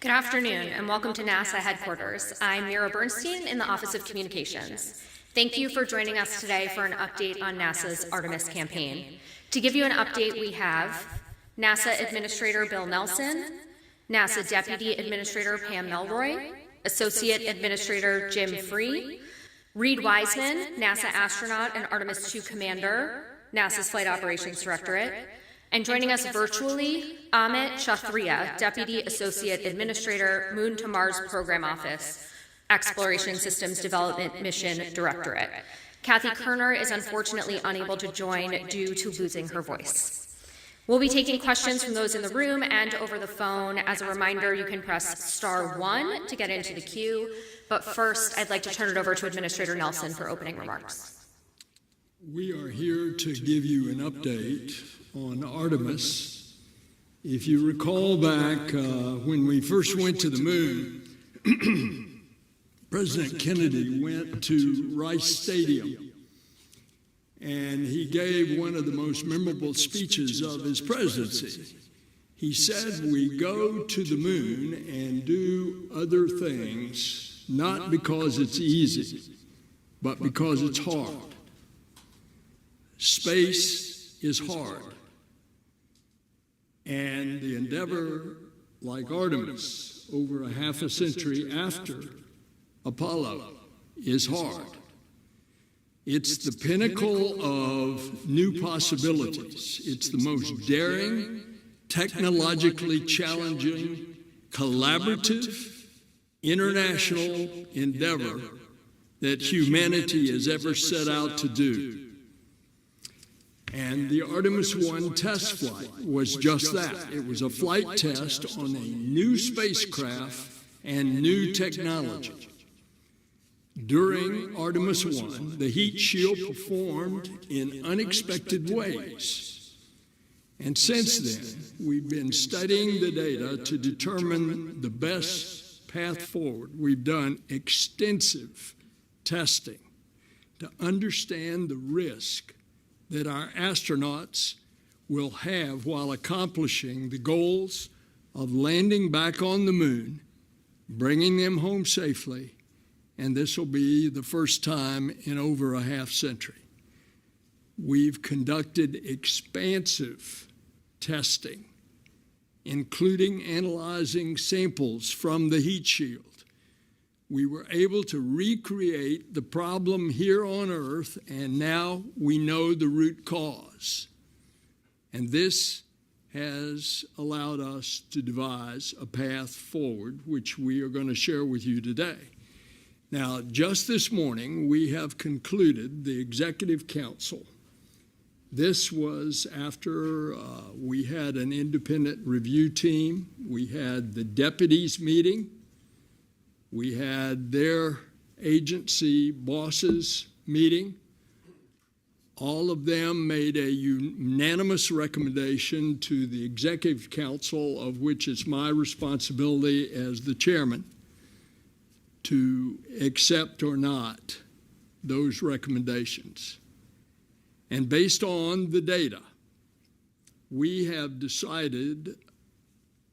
Good afternoon, and welcome to NASA headquarters. I'm Mira Bernstein in the Office of Communications. Thank you for joining us today for an update on NASA's Artemis campaign. To give you an update, we have NASA Administrator Bill Nelson, NASA Deputy Administrator Pam Melroy, Associate Administrator Jim Free, Reid Wiseman, NASA astronaut and Artemis II commander, NASA's Flight Operations Directorate, and joining us virtually, Amit Kshatriya, Deputy Associate Administrator, Moon to Mars Program Office, Exploration Systems Development Mission Directorate. Kathy Koerner is unfortunately unable to join due to losing her voice. We'll be taking questions from those in the room and over the phone. As a reminder, you can press *1 to get into the queue. But first, I'd like to turn it over to Administrator Nelson for opening remarks. We are here to give you an update on Artemis. If you recall back when we first went to the moon, President Kennedy went to Rice Stadium, and he gave one of the most memorable speeches of his presidency. He said, "We go to the moon and do other things, not because it's easy, but because it's hard. Space is hard. And the endeavor, like Artemis, over a half a century after Apollo, is hard. It's the pinnacle of new possibilities. It's the most daring, technologically challenging, collaborative, international endeavor that humanity has ever set out to do. And the Artemis I test flight was just that. It was a flight test on a new spacecraft and new technology. During Artemis I, the heat shield performed in unexpected ways. And since then, we've been studying the data to determine the best path forward. We've done extensive testing to understand the risk that our astronauts will have while accomplishing the goals of landing back on the moon, bringing them home safely, and this will be the first time in over a half century. We've conducted expansive testing, including analyzing samples from the heat shield. We were able to recreate the problem here on Earth, and now we know the root cause. And this has allowed us to devise a path forward, which we are going to share with you today. Now, just this morning, we have concluded the Executive Council. This was after we had an independent review team. We had the deputies meeting. We had their agency bosses meeting. All of them made a unanimous recommendation to the Executive Council, of which it's my responsibility as the chairman to accept or not those recommendations. And based on the data, we have decided,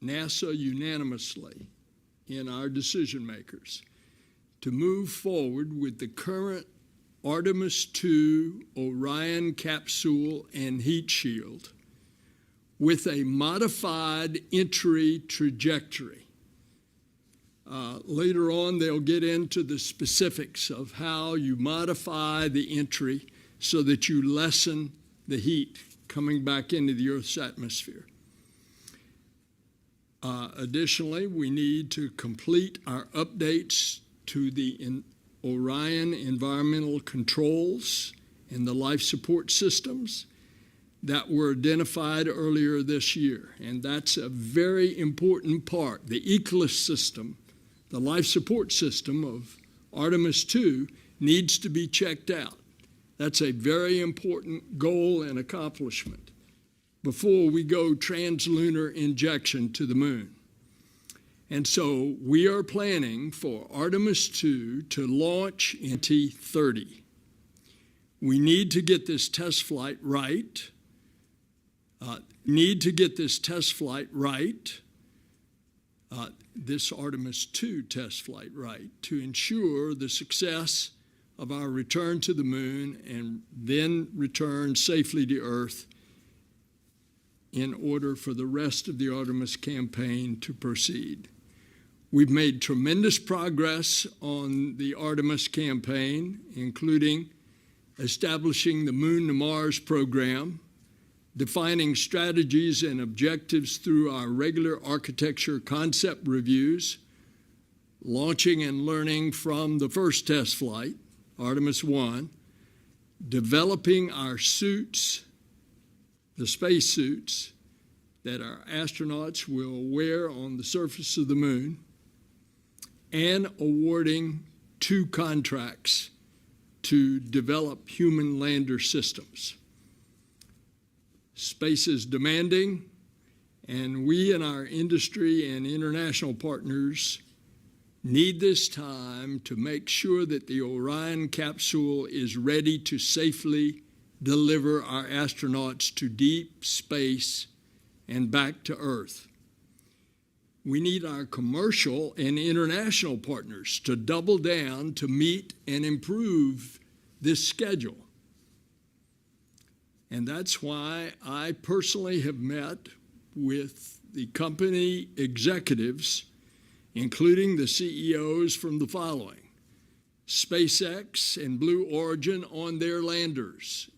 NASA unanimously in our decision makers, to move forward with the current Artemis II Orion capsule and heat shield with a modified entry trajectory. Later on, they'll get into the specifics of how you modify the entry so that you lessen the heat coming back into the Earth's atmosphere. Additionally, we need to complete our updates to the Orion environmental controls and the life support systems that were identified earlier this year. And that's a very important part. The ECLIS system, the life support system of Artemis II, needs to be checked out. That's a very important goal and accomplishment before we go translunar injection to the moon. And so we are planning for Artemis II to launch in 2030. We need to get this test flight right. This Artemis II test flight right, to ensure the success of our return to the moon and then return safely to Earth in order for the rest of the Artemis campaign to proceed. We've made tremendous progress on the Artemis campaign, including establishing the Moon to Mars program, defining strategies and objectives through our regular architecture concept reviews, launching and learning from the first test flight, Artemis I, developing our suits, the spacesuits that our astronauts will wear on the surface of the moon, and awarding 2 contracts to develop human lander systems. Space is demanding, and we and our industry and international partners need this time to make sure that the Orion capsule is ready to safely deliver our astronauts to deep space and back to Earth. We need our commercial and international partners to double down to meet and improve this schedule. And that's why I personally have met with the company executives, including the CEOs from the following: SpaceX and Blue Origin on their landers,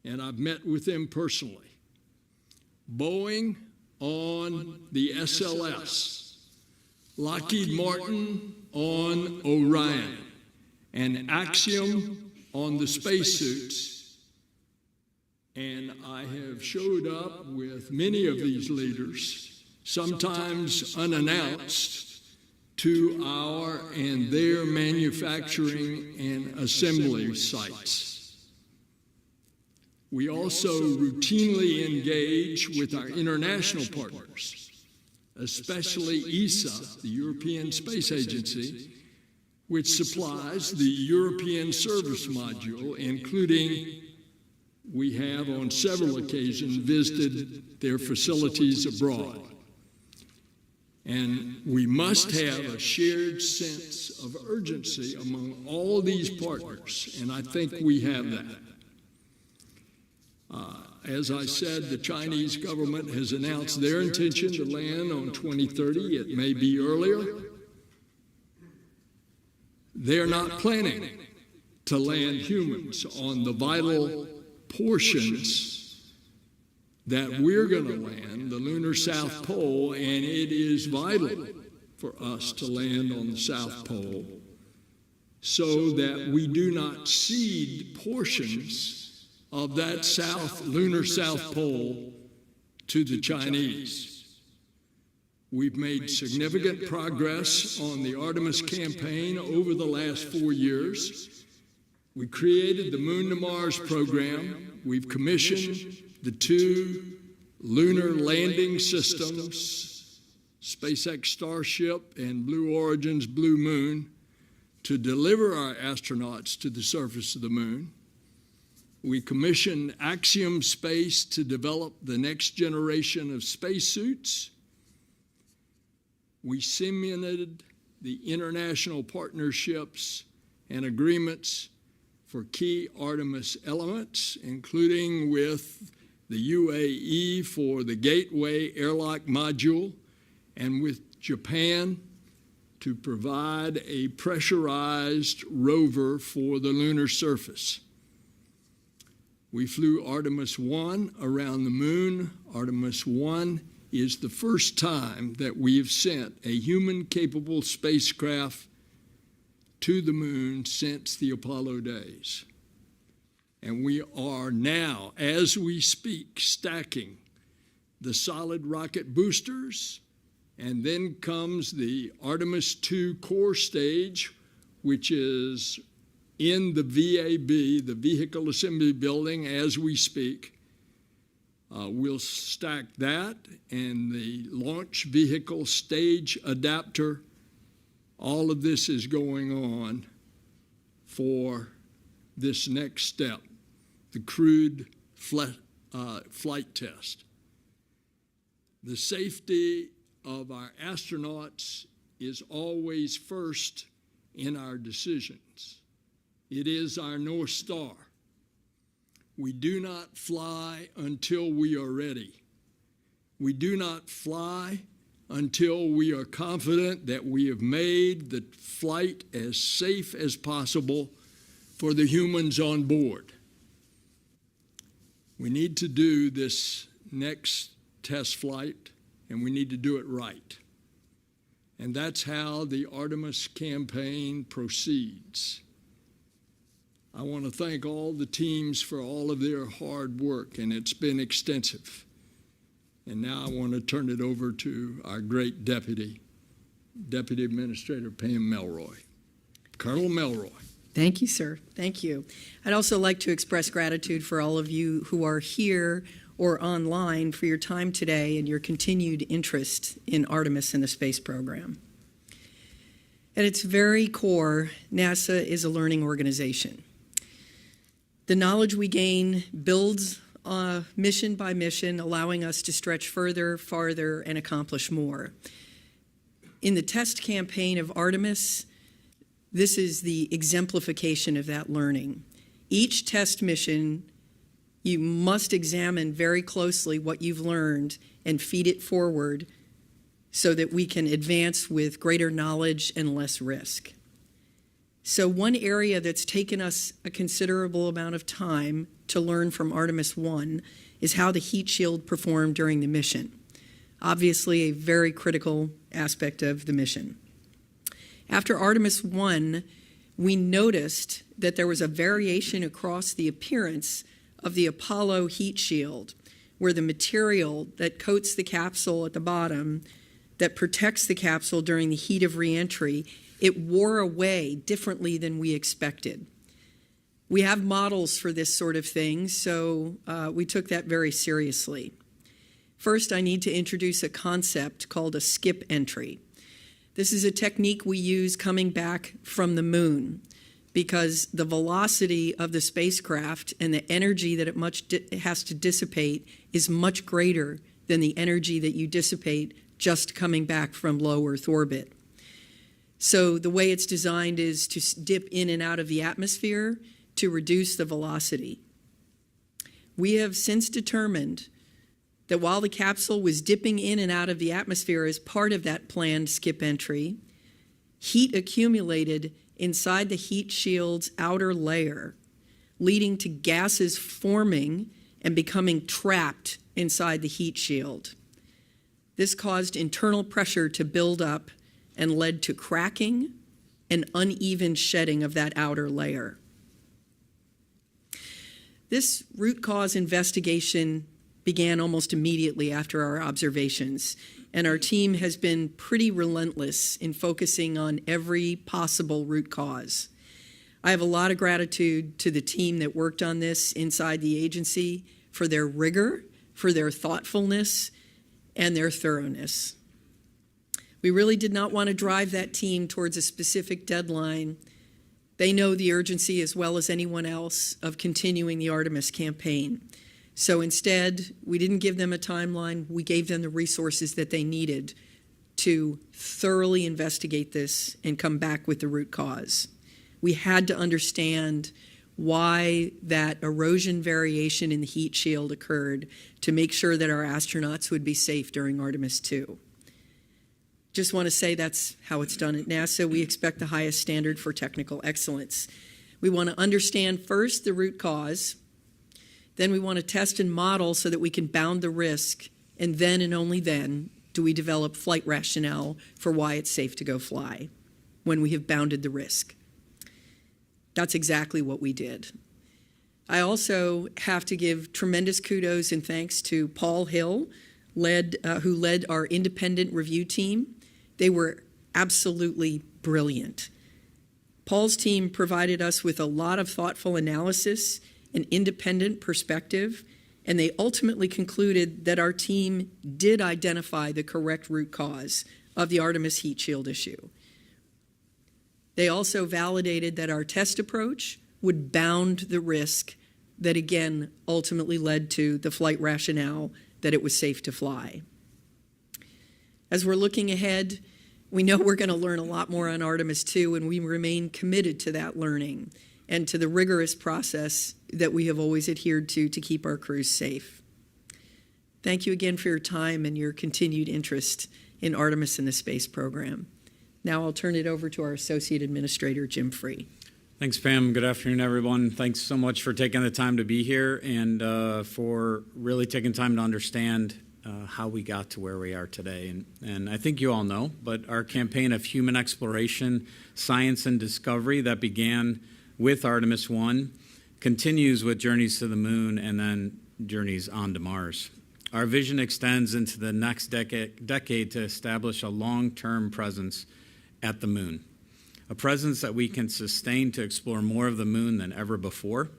and I've met with them personally. Boeing on the SLS, Lockheed Martin on Orion, and Axiom on the spacesuits. And I have showed up with many of these leaders, sometimes unannounced, to our and their manufacturing and assembly sites. We also routinely engage with our international partners, especially ESA, the European Space Agency, which supplies the European service module, including we have on several occasions visited their facilities abroad. And we must have a shared sense of urgency among all these partners, and I think we have that. As I said, the Chinese government has announced their intention to land on 2030. It may be earlier. They're not planning to land humans on the vital portions that we're going to land, the lunar South Pole, and it is vital for us to land on the South Pole so that we do not cede portions of that lunar South Pole to the Chinese. We've made significant progress on the Artemis campaign over the last 4 years. We created the Moon to Mars program. We've commissioned the 2 lunar landing systems, SpaceX Starship and Blue Origin's Blue Moon, to deliver our astronauts to the surface of the moon. We commissioned Axiom Space to develop the next generation of spacesuits. We cemented the international partnerships and agreements for key Artemis elements, including with the UAE for the Gateway airlock module and with Japan to provide a pressurized rover for the lunar surface. We flew Artemis I around the moon. Artemis I is the first time that we have sent a human-capable spacecraft to the moon since the Apollo days. And we are now, as we speak, stacking the solid rocket boosters, and then comes the Artemis II core stage, which is in the VAB, the Vehicle Assembly Building, as we speak. We'll stack that and the launch vehicle stage adapter. All of this is going on for this next step, the crewed flight test. The safety of our astronauts is always first in our decisions. It is our North Star. We do not fly until we are ready. We do not fly until we are confident that we have made the flight as safe as possible for the humans on board. We need to do this next test flight, and we need to do it right. And that's how the Artemis campaign proceeds. I want to thank all the teams for all of their hard work, and it's been extensive. And now I want to turn it over to our great Deputy Administrator Pam Melroy. Colonel Melroy. Thank you, sir. Thank you. I'd also like to express gratitude for all of you who are here or online for your time today and your continued interest in Artemis and the space program. At its very core, NASA is a learning organization. The knowledge we gain builds mission by mission, allowing us to stretch further, farther, and accomplish more. In the test campaign of Artemis, this is the exemplification of that learning. Each test mission, you must examine very closely what you've learned and feed it forward so that we can advance with greater knowledge and less risk. So one area that's taken us a considerable amount of time to learn from Artemis I is how the heat shield performed during the mission. Obviously, a very critical aspect of the mission. After Artemis I, we noticed that there was a variation across the appearance of the Apollo heat shield, where the material that coats the capsule at the bottom, that protects the capsule during the heat of reentry, it wore away differently than we expected. We have models for this sort of thing, so we took that very seriously. First, I need to introduce a concept called a skip entry. This is a technique we use coming back from the moon because the velocity of the spacecraft and the energy that it has to dissipate is much greater than the energy that you dissipate just coming back from low Earth orbit. So the way it's designed is to dip in and out of the atmosphere to reduce the velocity. We have since determined that while the capsule was dipping in and out of the atmosphere as part of that planned skip entry, heat accumulated inside the heat shield's outer layer, leading to gases forming and becoming trapped inside the heat shield. This caused internal pressure to build up and led to cracking and uneven shedding of that outer layer. This root cause investigation began almost immediately after our observations, and our team has been pretty relentless in focusing on every possible root cause. I have a lot of gratitude to the team that worked on this inside the agency for their rigor, for their thoughtfulness, and their thoroughness. We really did not want to drive that team towards a specific deadline. They know the urgency as well as anyone else of continuing the Artemis campaign. So instead, we didn't give them a timeline. We gave them the resources that they needed to thoroughly investigate this and come back with the root cause. We had to understand why that erosion variation in the heat shield occurred to make sure that our astronauts would be safe during Artemis II. Just want to say that's how it's done at NASA. We expect the highest standard for technical excellence. We want to understand first the root cause. Then we want to test and model so that we can bound the risk, and then and only then do we develop flight rationale for why it's safe to go fly when we have bounded the risk. That's exactly what we did. I also have to give tremendous kudos and thanks to Paul Hill, who led our independent review team. They were absolutely brilliant. Paul's team provided us with a lot of thoughtful analysis, an independent perspective, and they ultimately concluded that our team did identify the correct root cause of the Artemis heat shield issue. They also validated that our test approach would bound the risk that, again, ultimately led to the flight rationale that it was safe to fly. As we're looking ahead, we know we're going to learn a lot more on Artemis II, and we remain committed to that learning and to the rigorous process that we have always adhered to keep our crews safe. Thank you again for your time and your continued interest in Artemis and the space program. Now I'll turn it over to our Associate Administrator, Jim Free. Thanks, Pam. Good afternoon, everyone. Thanks so much for taking the time to be here and for really taking time to understand how we got to where we are today. And I think you all know, but our campaign of human exploration, science, and discovery that began with Artemis I continues with journeys to the moon and then journeys on to Mars. Our vision extends into the next decade to establish a long-term presence at the moon, a presence that we can sustain to explore more of the moon than ever before.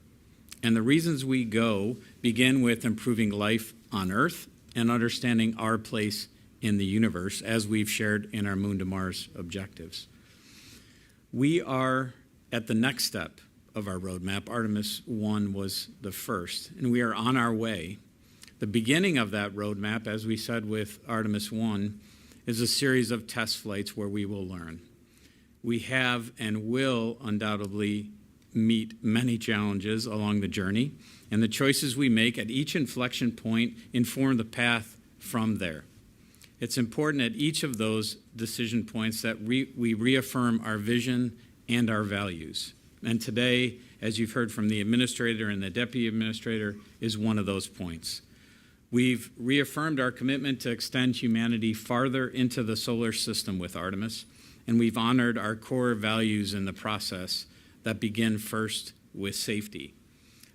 And the reasons we go begin with improving life on Earth and understanding our place in the universe, as we've shared in our Moon to Mars objectives. We are at the next step of our roadmap. Artemis I was the first, and we are on our way. The beginning of that roadmap, as we said with Artemis I, is a series of test flights where we will learn. We have and will undoubtedly meet many challenges along the journey, and the choices we make at each inflection point inform the path from there. It's important at each of those decision points that we reaffirm our vision and our values. And today, as you've heard from the administrator and the deputy administrator, is one of those points. We've reaffirmed our commitment to extend humanity farther into the solar system with Artemis, and we've honored our core values in the process that begin first with safety.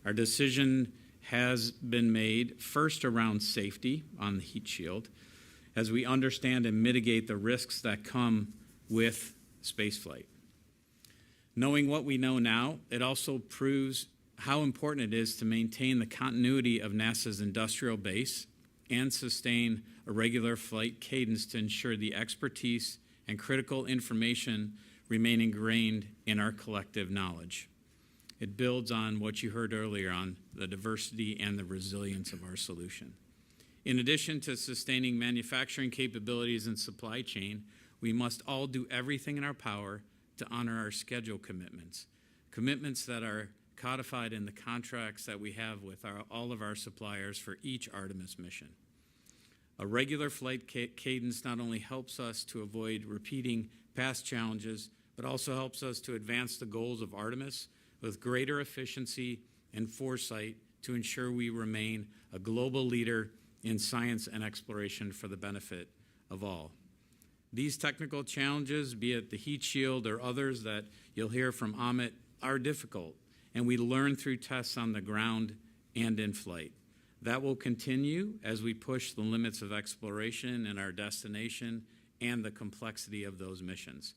Our decision has been made first around safety on the heat shield, as we understand and mitigate the risks that come with spaceflight. Knowing what we know now, it also proves how important it is to maintain the continuity of NASA's industrial base and sustain a regular flight cadence to ensure the expertise and critical information remain ingrained in our collective knowledge. It builds on what you heard earlier on the diversity and the resilience of our solution. In addition to sustaining manufacturing capabilities and supply chain, we must all do everything in our power to honor our schedule commitments that are codified in the contracts that we have with all of our suppliers for each Artemis mission. A regular flight cadence not only helps us to avoid repeating past challenges, but also helps us to advance the goals of Artemis with greater efficiency and foresight to ensure we remain a global leader in science and exploration for the benefit of all. These technical challenges, be it the heat shield or others that you'll hear from Amit, are difficult, and we learn through tests on the ground and in flight. That will continue as we push the limits of exploration and our destination and the complexity of those missions.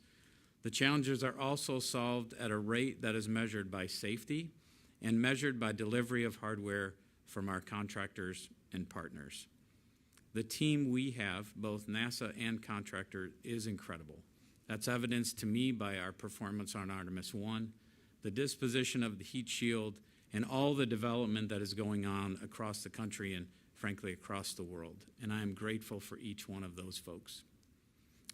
The challenges are also solved at a rate that is measured by safety and measured by delivery of hardware from our contractors and partners. The team we have, both NASA and contractor, is incredible. That's evidenced to me by our performance on Artemis I, the disposition of the heat shield, and all the development that is going on across the country and, frankly, across the world. And I am grateful for each one of those folks.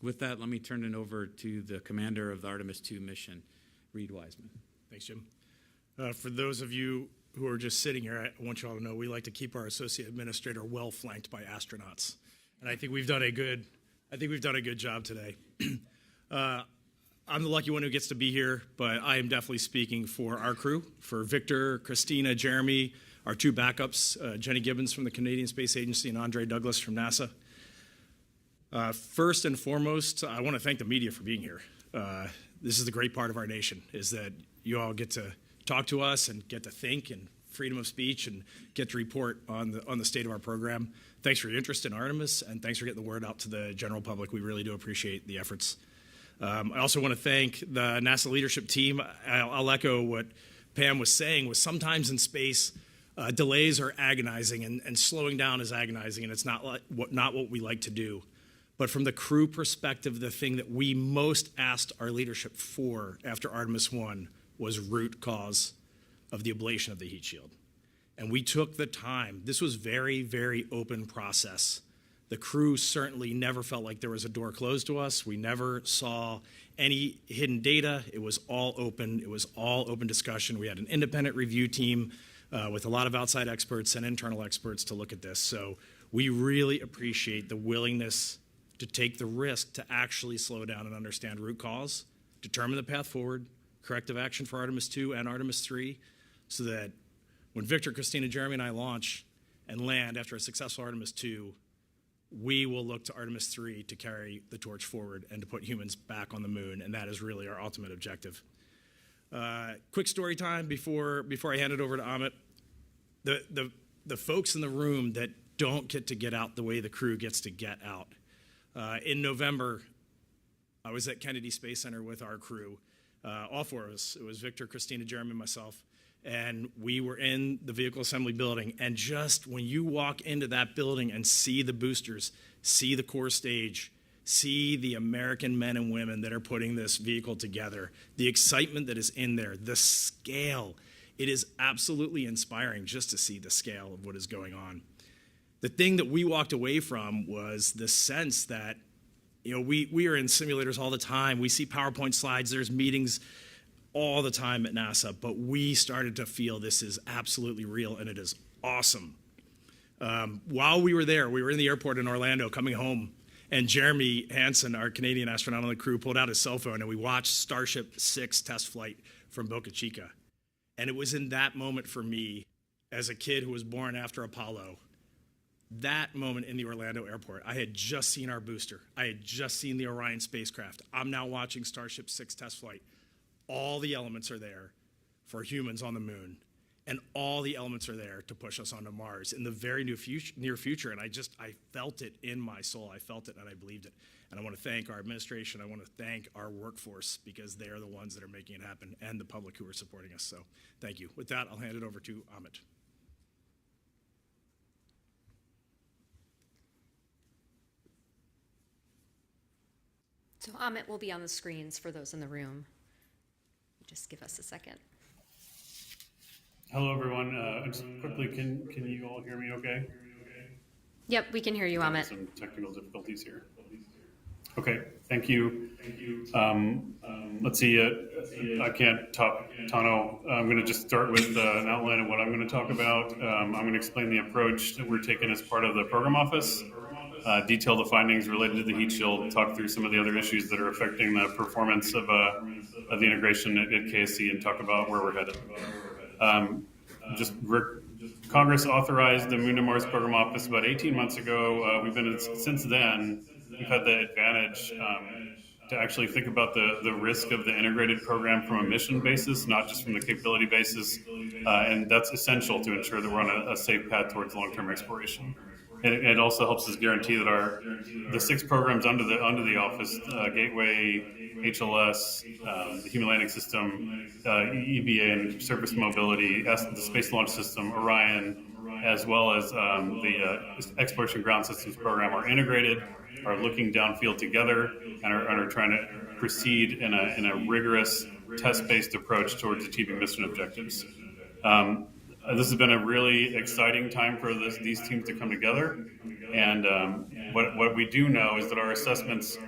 With that, let me turn it over to the commander of the Artemis II mission, Reid Wiseman. Thanks, Jim. For those of you who are just sitting here, I want you all to know we like to keep our associate administrator well flanked by astronauts, and I think we've done a good job today. I'm the lucky one who gets to be here, but I am definitely speaking for our crew, for Victor, Christina, Jeremy, our two backups, Jenny Gibbons from the Canadian Space Agency and Andre Douglas from NASA. First and foremost, I want to thank the media for being here. This is the great part of our nation, is that you all get to talk to us and get to think and freedom of speech and get to report on the state of our program. Thanks for your interest in Artemis, and thanks for getting the word out to the general public. We really do appreciate the efforts. I also want to thank the NASA leadership team. I'll echo what Pam was saying, was sometimes in space, delays are agonizing and slowing down is agonizing, and it's not what we like to do. But from the crew perspective, the thing that we most asked our leadership for after Artemis I was root cause of the ablation of the heat shield. And we took the time. This was very, very open process. The crew certainly never felt like there was a door closed to us. We never saw any hidden data. It was all open. It was all open discussion. We had an independent review team with a lot of outside experts and internal experts to look at this. So we really appreciate the willingness to take the risk to actually slow down and understand root cause, determine the path forward, corrective action for Artemis II and Artemis III, so that when Victor, Christina, Jeremy, and I launch and land after a successful Artemis II, we will look to Artemis III to carry the torch forward and to put humans back on the moon, and that is really our ultimate objective. Quick story time before I hand it over to Amit. The folks in the room that don't get out the way the crew gets to get out. In November, I was at Kennedy Space Center with our crew, all four of us. It was Victor, Christina, Jeremy, and myself. And we were in the vehicle assembly building. And just when you walk into that building and see the boosters, see the core stage, see the American men and women that are putting this vehicle together, the excitement that is in there, the scale, it is absolutely inspiring just to see the scale of what is going on. The thing that we walked away from was the sense that, you know, we are in simulators all the time. We see PowerPoint slides. There's meetings all the time at NASA, but we started to feel this is absolutely real, and it is awesome. While we were there, we were in the airport in Orlando coming home, and Jeremy Hansen, our Canadian astronaut on the crew, pulled out his cell phone, and we watched Starship 6 test flight from Boca Chica. And it was in that moment for me, as a kid who was born after Apollo, that moment in the Orlando airport, I had just seen our booster. I had just seen the Orion spacecraft. I'm now watching Starship 6 test flight. All the elements are there for humans on the moon, and all the elements are there to push us onto Mars in the very near future. And I felt it in my soul. I felt it and I believed it. And I want to thank our administration. I want to thank our workforce, because they are the ones that are making it happen, and the public who are supporting us. So thank you. With that, I'll hand it over to Amit. So Amit will be on the screens for those in the room. Just give us a second. Hello, everyone. Just quickly, can you all hear me okay? Yep, we can hear you, Amit. Some technical difficulties here. Okay, thank you. Let's see, I can't top Tano. I'm going to just start with an outline of what I'm going to talk about. I'm going to explain the approach that we're taking as part of the program office, detail the findings related to the heat shield, talk through some of the other issues that are affecting the performance of the integration at KSC, and talk about where we're headed. Congress authorized the Moon to Mars Program Office about 18 months ago. Since then, we've had the advantage to actually think about the risk of the integrated program from a mission basis, not just from the capability basis. And that's essential to ensure that we're on a safe path towards long-term exploration. And it also helps us guarantee that the 6 programs under the office, Gateway, HLS, the Human Landing System, EVA and Surface Mobility, the Space Launch System, Orion, as well as the Exploration Ground Systems program are integrated, are looking downfield together, and are trying to proceed in a rigorous test-based approach towards achieving mission objectives. This has been a really exciting time for these teams to come together, and what we do know is that our assessments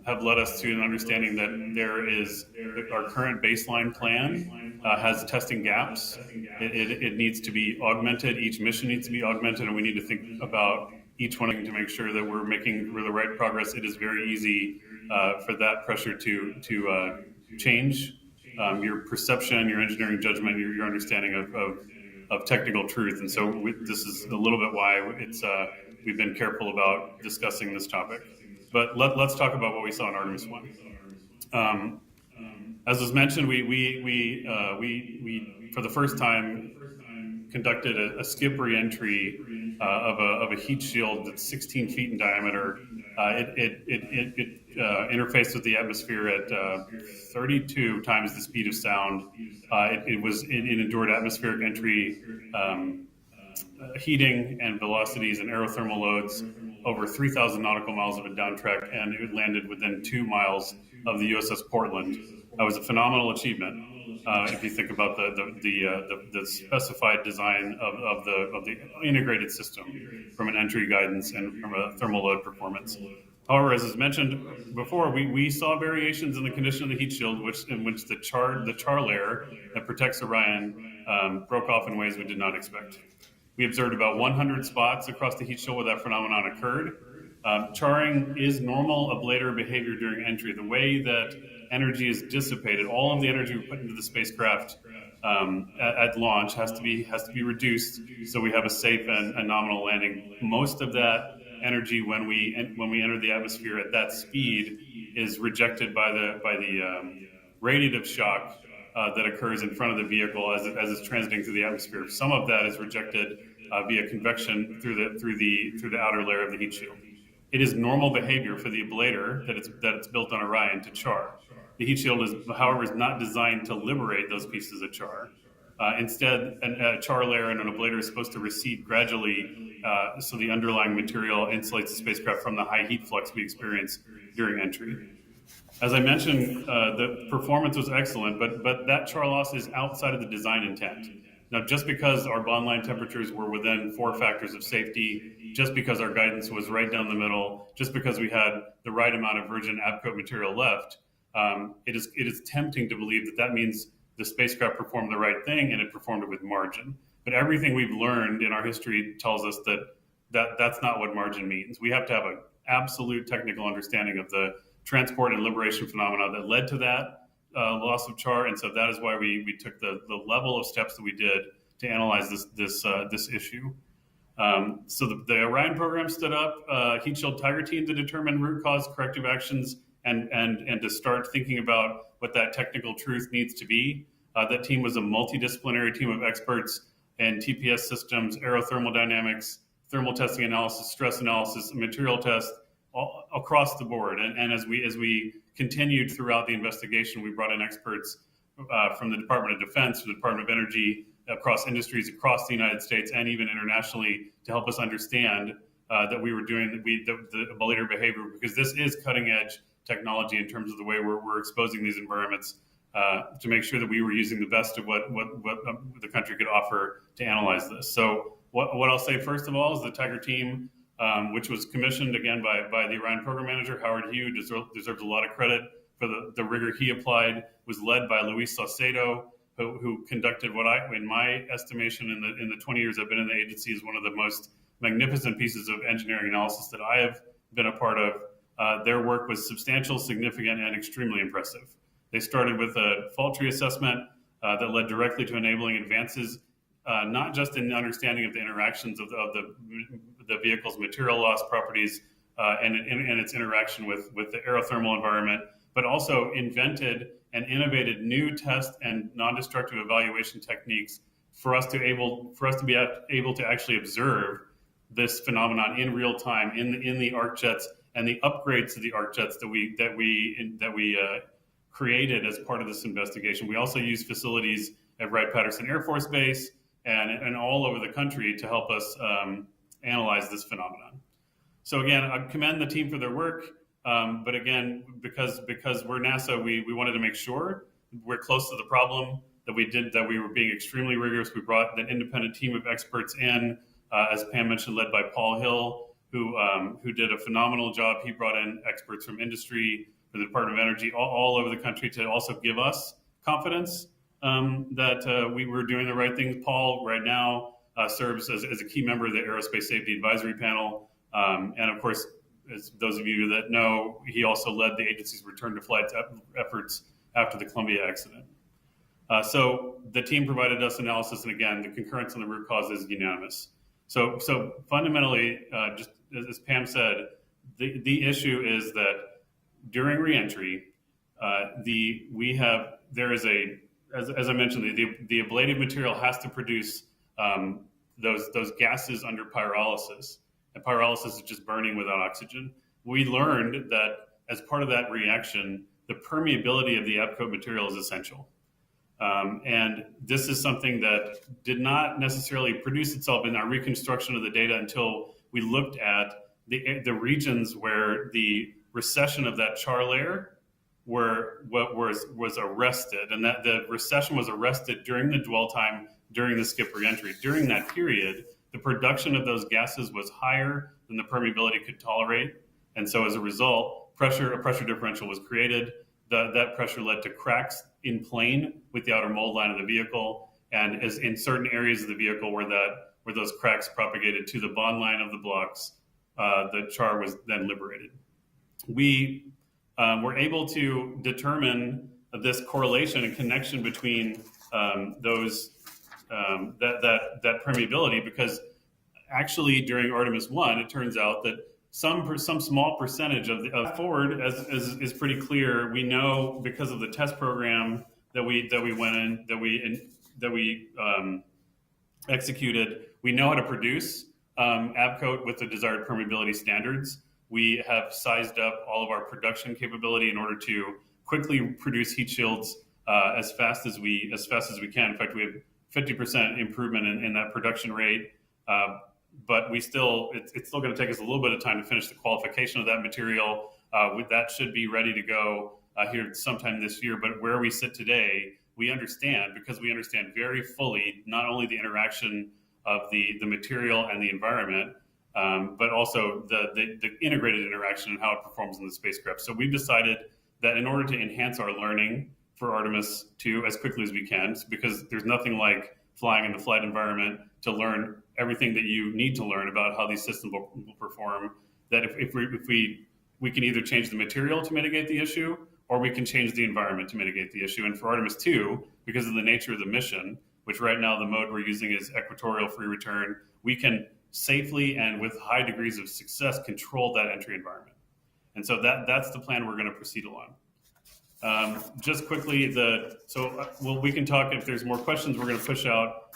have led us to an understanding that our current baseline plan has testing gaps. It needs to be augmented. Each mission needs to be augmented, and we need to think about each one to make sure that we're making the right progress. It is very easy for that pressure to change your perception, your engineering judgment, your understanding of technical truth. And so this is a little bit why we've been careful about discussing this topic. But let's talk about what we saw in Artemis I. As was mentioned, we for the first time conducted a skip re-entry of a heat shield that's 16 feet in diameter. It interfaced with the atmosphere at 32 times the speed of sound. It endured atmospheric entry, heating and velocities and aerothermal loads over 3,000 nautical miles of a down track, and it landed within 2 miles of the USS Portland. That was a phenomenal achievement. If you think about the specified design of the integrated system from an entry guidance and from a thermal load performance. However, as is mentioned before, we saw variations in the condition of the heat shield, in which the char layer that protects Orion broke off in ways we did not expect. We observed about 100 spots across the heat shield where that phenomenon occurred. Charring is normal ablator behavior during entry. The way that energy is dissipated, all of the energy we put into the spacecraft at launch has to be reduced so we have a safe and nominal landing. Most of that energy when we enter the atmosphere at that speed is rejected by the radiative shock that occurs in front of the vehicle as it's transiting through the atmosphere. Some of that is rejected via convection through the outer layer of the heat shield. It is normal behavior for the ablator that it's built on Orion to char. The heat shield however, is not designed to liberate those pieces of char. Instead, a char layer and an ablator is supposed to recede gradually so the underlying material insulates the spacecraft from the high heat flux we experience during entry. As I mentioned, the performance was excellent, but that char loss is outside of the design intent. Now, just because our bond line temperatures were within 4 factors of safety, just because our guidance was right down the middle, just because we had the right amount of virgin abcoat material left, it is tempting to believe that means the spacecraft performed the right thing and it performed it with margin. But everything we've learned in our history tells us that's not what margin means. We have to have an absolute technical understanding of the transport and liberation phenomena that led to that loss of char, and so that is why we took the level of steps that we did to analyze this issue. So the Orion program stood up Heat Shield Tiger team to determine root cause corrective actions and to start thinking about what that technical truth needs to be. That team was a multidisciplinary team of experts in TPS systems, aerothermal dynamics, thermal testing analysis, stress analysis, material test, all across the board. And as we continued throughout the investigation, we brought in experts from the Department of Defense, from the Department of Energy, across industries across the United States and even internationally to help us understand that we were doing the ablator behavior, because this is cutting edge technology in terms of the way we're exposing these environments to make sure that we were using the best of what the country could offer to analyze this. So what I'll say first of all is the Tiger team, which was commissioned again by the Orion program manager, Howard Hugh, deserves a lot of credit for the rigor he applied, was led by Luis Saucedo, who conducted what in my estimation, in the 20 years I've been in the agency, is one of the most magnificent pieces of engineering analysis that I have been a part of. Their work was substantial, significant, and extremely impressive. They started with a fault tree assessment that led directly to enabling advances, not just in the understanding of the interactions of the vehicle's material loss properties and its interaction with the aerothermal environment, but also invented and innovated new test and non-destructive evaluation techniques for us to be able to actually observe this phenomenon in real time in the arc jets and the upgrades to the arc jets that we created as part of this investigation. We also use facilities at Wright-Patterson Air Force Base and all over the country to help us analyze this phenomenon. So again, I commend the team for their work. But again, because we're NASA, we wanted to make sure we're close to the problem, that we were being extremely rigorous. We brought an independent team of experts in, as Pam mentioned, led by Paul Hill, who did a phenomenal job. He brought in experts from industry, from the Department of Energy, all over the country to also give us confidence that we were doing the right things. Paul right now serves as a key member of the Aerospace Safety Advisory Panel, and of course, as those of you that know, he also led the agency's return to flight efforts after the Columbia accident. So the team provided us analysis, and again, the concurrence on the root cause is unanimous. So fundamentally, just as Pam said, the issue is that during reentry, there is as I mentioned, the ablative material has to produce those gases under pyrolysis. And pyrolysis is just burning without oxygen. We learned that as part of that reaction, the permeability of the ABCOAT material is essential. And this is something that did not necessarily produce itself in our reconstruction of the data until we looked at the regions where the recession of that char layer was arrested, and that the recession was arrested during the dwell time during the skip reentry. During that period, the production of those gases was higher than the permeability could tolerate, and so as a result, a pressure differential was created. That pressure led to cracks in plane with the outer mold line of the vehicle, and as in certain areas of the vehicle where those cracks propagated to the bond line of the blocks, the char was then liberated. We were able to determine this correlation and connection between that permeability, because actually during Artemis I, it turns out that some small percentage of forward is pretty clear. We know because of the test program that we went in, that we executed, we know how to produce ABCOAT with the desired permeability standards. We have sized up all of our production capability in order to quickly produce heat shields as fast as we can. In fact, we have 50% improvement in that production rate. But it's still going to take us a little bit of time to finish the qualification of that material. That should be ready to go here sometime this year. But where we sit today, we understand very fully not only the interaction of the material and the environment, but also the integrated interaction and how it performs in the spacecraft. So we've decided that in order to enhance our learning for Artemis II as quickly as we can, because there's nothing like flying in the flight environment to learn everything that you need to learn about how these systems will perform, that if we can either change the material to mitigate the issue, or we can change the environment to mitigate the issue. And for Artemis II, because of the nature of the mission, which right now the mode we're using is equatorial free return, we can safely and with high degrees of success control that entry environment. And so that's the plan we're going to proceed along. Just quickly, we can talk if there's more questions. We're going to push out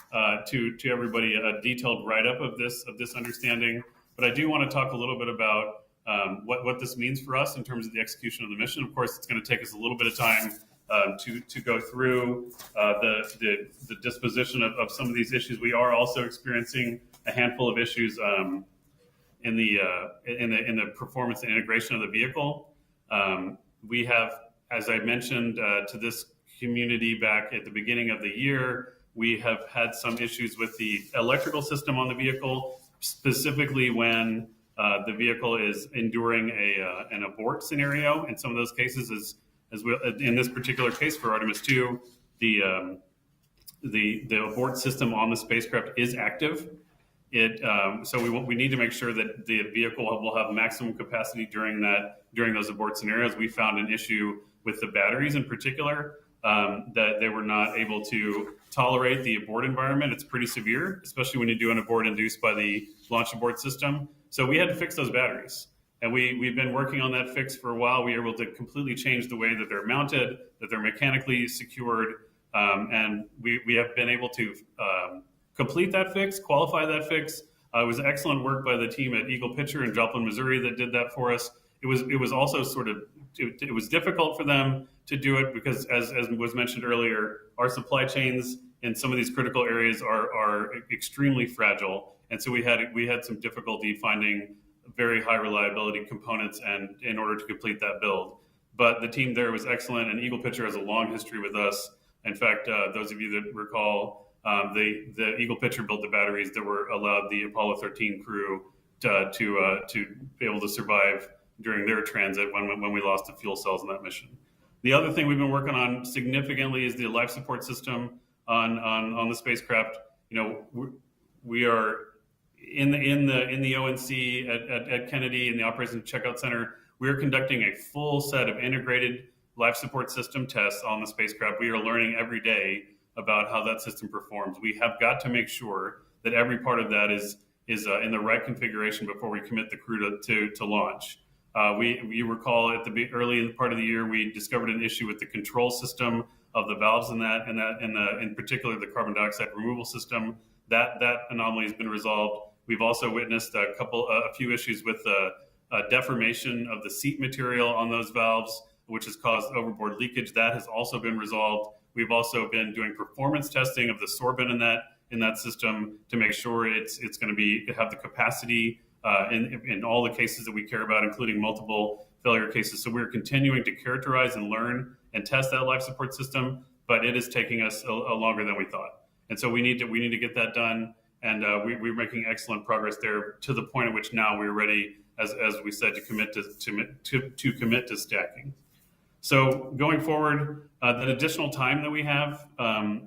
to everybody a detailed write-up of this understanding. But I do want to talk a little bit about what this means for us in terms of the execution of the mission. Of course, it's going to take us a little bit of time to go through the disposition of some of these issues. We are also experiencing a handful of issues in the performance and integration of the vehicle. We have, as I mentioned to this community back at the beginning of the year, we have had some issues with the electrical system on the vehicle, specifically when the vehicle is enduring an abort scenario. In some of those cases, in this particular case for Artemis II, the abort system on the spacecraft is active. So we need to make sure that the vehicle will have maximum capacity during those abort scenarios. We found an issue with the batteries in particular, that they were not able to tolerate the abort environment. It's pretty severe, especially when you do an abort induced by the launch abort system. So we had to fix those batteries. And we've been working on that fix for a while. We were able to completely change the way that they're mounted, that they're mechanically secured, and we have been able to complete that fix, qualify that fix. It was excellent work by the team at Eagle Pitcher in Joplin, Missouri that did that for us. It was also it was difficult for them to do it because, as was mentioned earlier, our supply chains in some of these critical areas are extremely fragile, and so we had some difficulty finding very high reliability components and in order to complete that build. But the team there was excellent, and Eagle Pitcher has a long history with us. In fact, those of you that recall, the Eagle Pitcher built the batteries that were allowed the Apollo 13 crew to be able to survive during their transit when we lost the fuel cells in that mission. The other thing we've been working on significantly is the life support system on the spacecraft. We are in the ONC at Kennedy in the Operations Checkout Center. We are conducting a full set of integrated life support system tests on the spacecraft. We are learning every day about how that system performs. We have got to make sure that every part of that is in the right configuration before we commit the crew to launch. You recall at the early in part of the year, we discovered an issue with the control system of the valves in particular the carbon dioxide removal system. That anomaly has been resolved. We've also witnessed a few issues with deformation of the seat material on those valves, which has caused overboard leakage. That has also been resolved. We've also been doing performance testing of the sorbent in that system to make sure it's going to have the capacity in all the cases that we care about, including multiple failure cases. So we're continuing to characterize and learn and test that life support system, but it is taking us a longer than we thought. And so we need to get that done. And we're making excellent progress there to the point at which now we're ready, as we said, to commit to stacking. So going forward, that additional time that we have that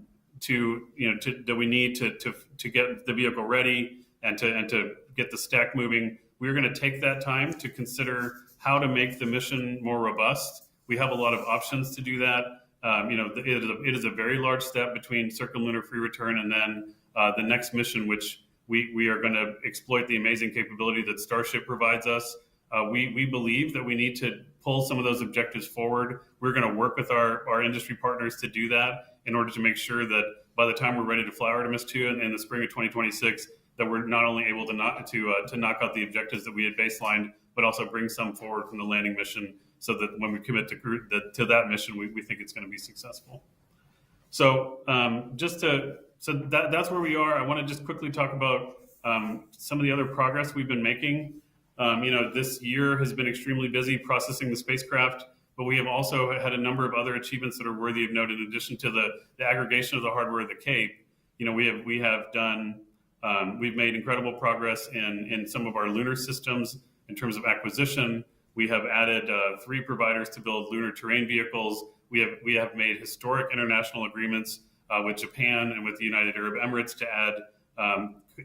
we need to get the vehicle ready and to get the stack moving, we're going to take that time to consider how to make the mission more robust. We have a lot of options to do that. It is a very large step between circumlunar free return and then the next mission, which we are going to exploit the amazing capability that Starship provides us. We believe that we need to pull some of those objectives forward. We're going to work with our industry partners to do that in order to make sure that by the time we're ready to fly Artemis II in the spring of 2026, that we're not only able to knock out the objectives that we had baselined, but also bring some forward from the landing mission so that when we commit to that mission, we think it's going to be successful. So that's where we are. I want to just quickly talk about some of the other progress we've been making. This year has been extremely busy processing the spacecraft, but we have also had a number of other achievements that are worthy of note in addition to the aggregation of the hardware of the Cape. We've made incredible progress in some of our lunar systems in terms of acquisition. We have added 3 providers to build lunar terrain vehicles. We have made historic international agreements with Japan and with the United Arab Emirates to add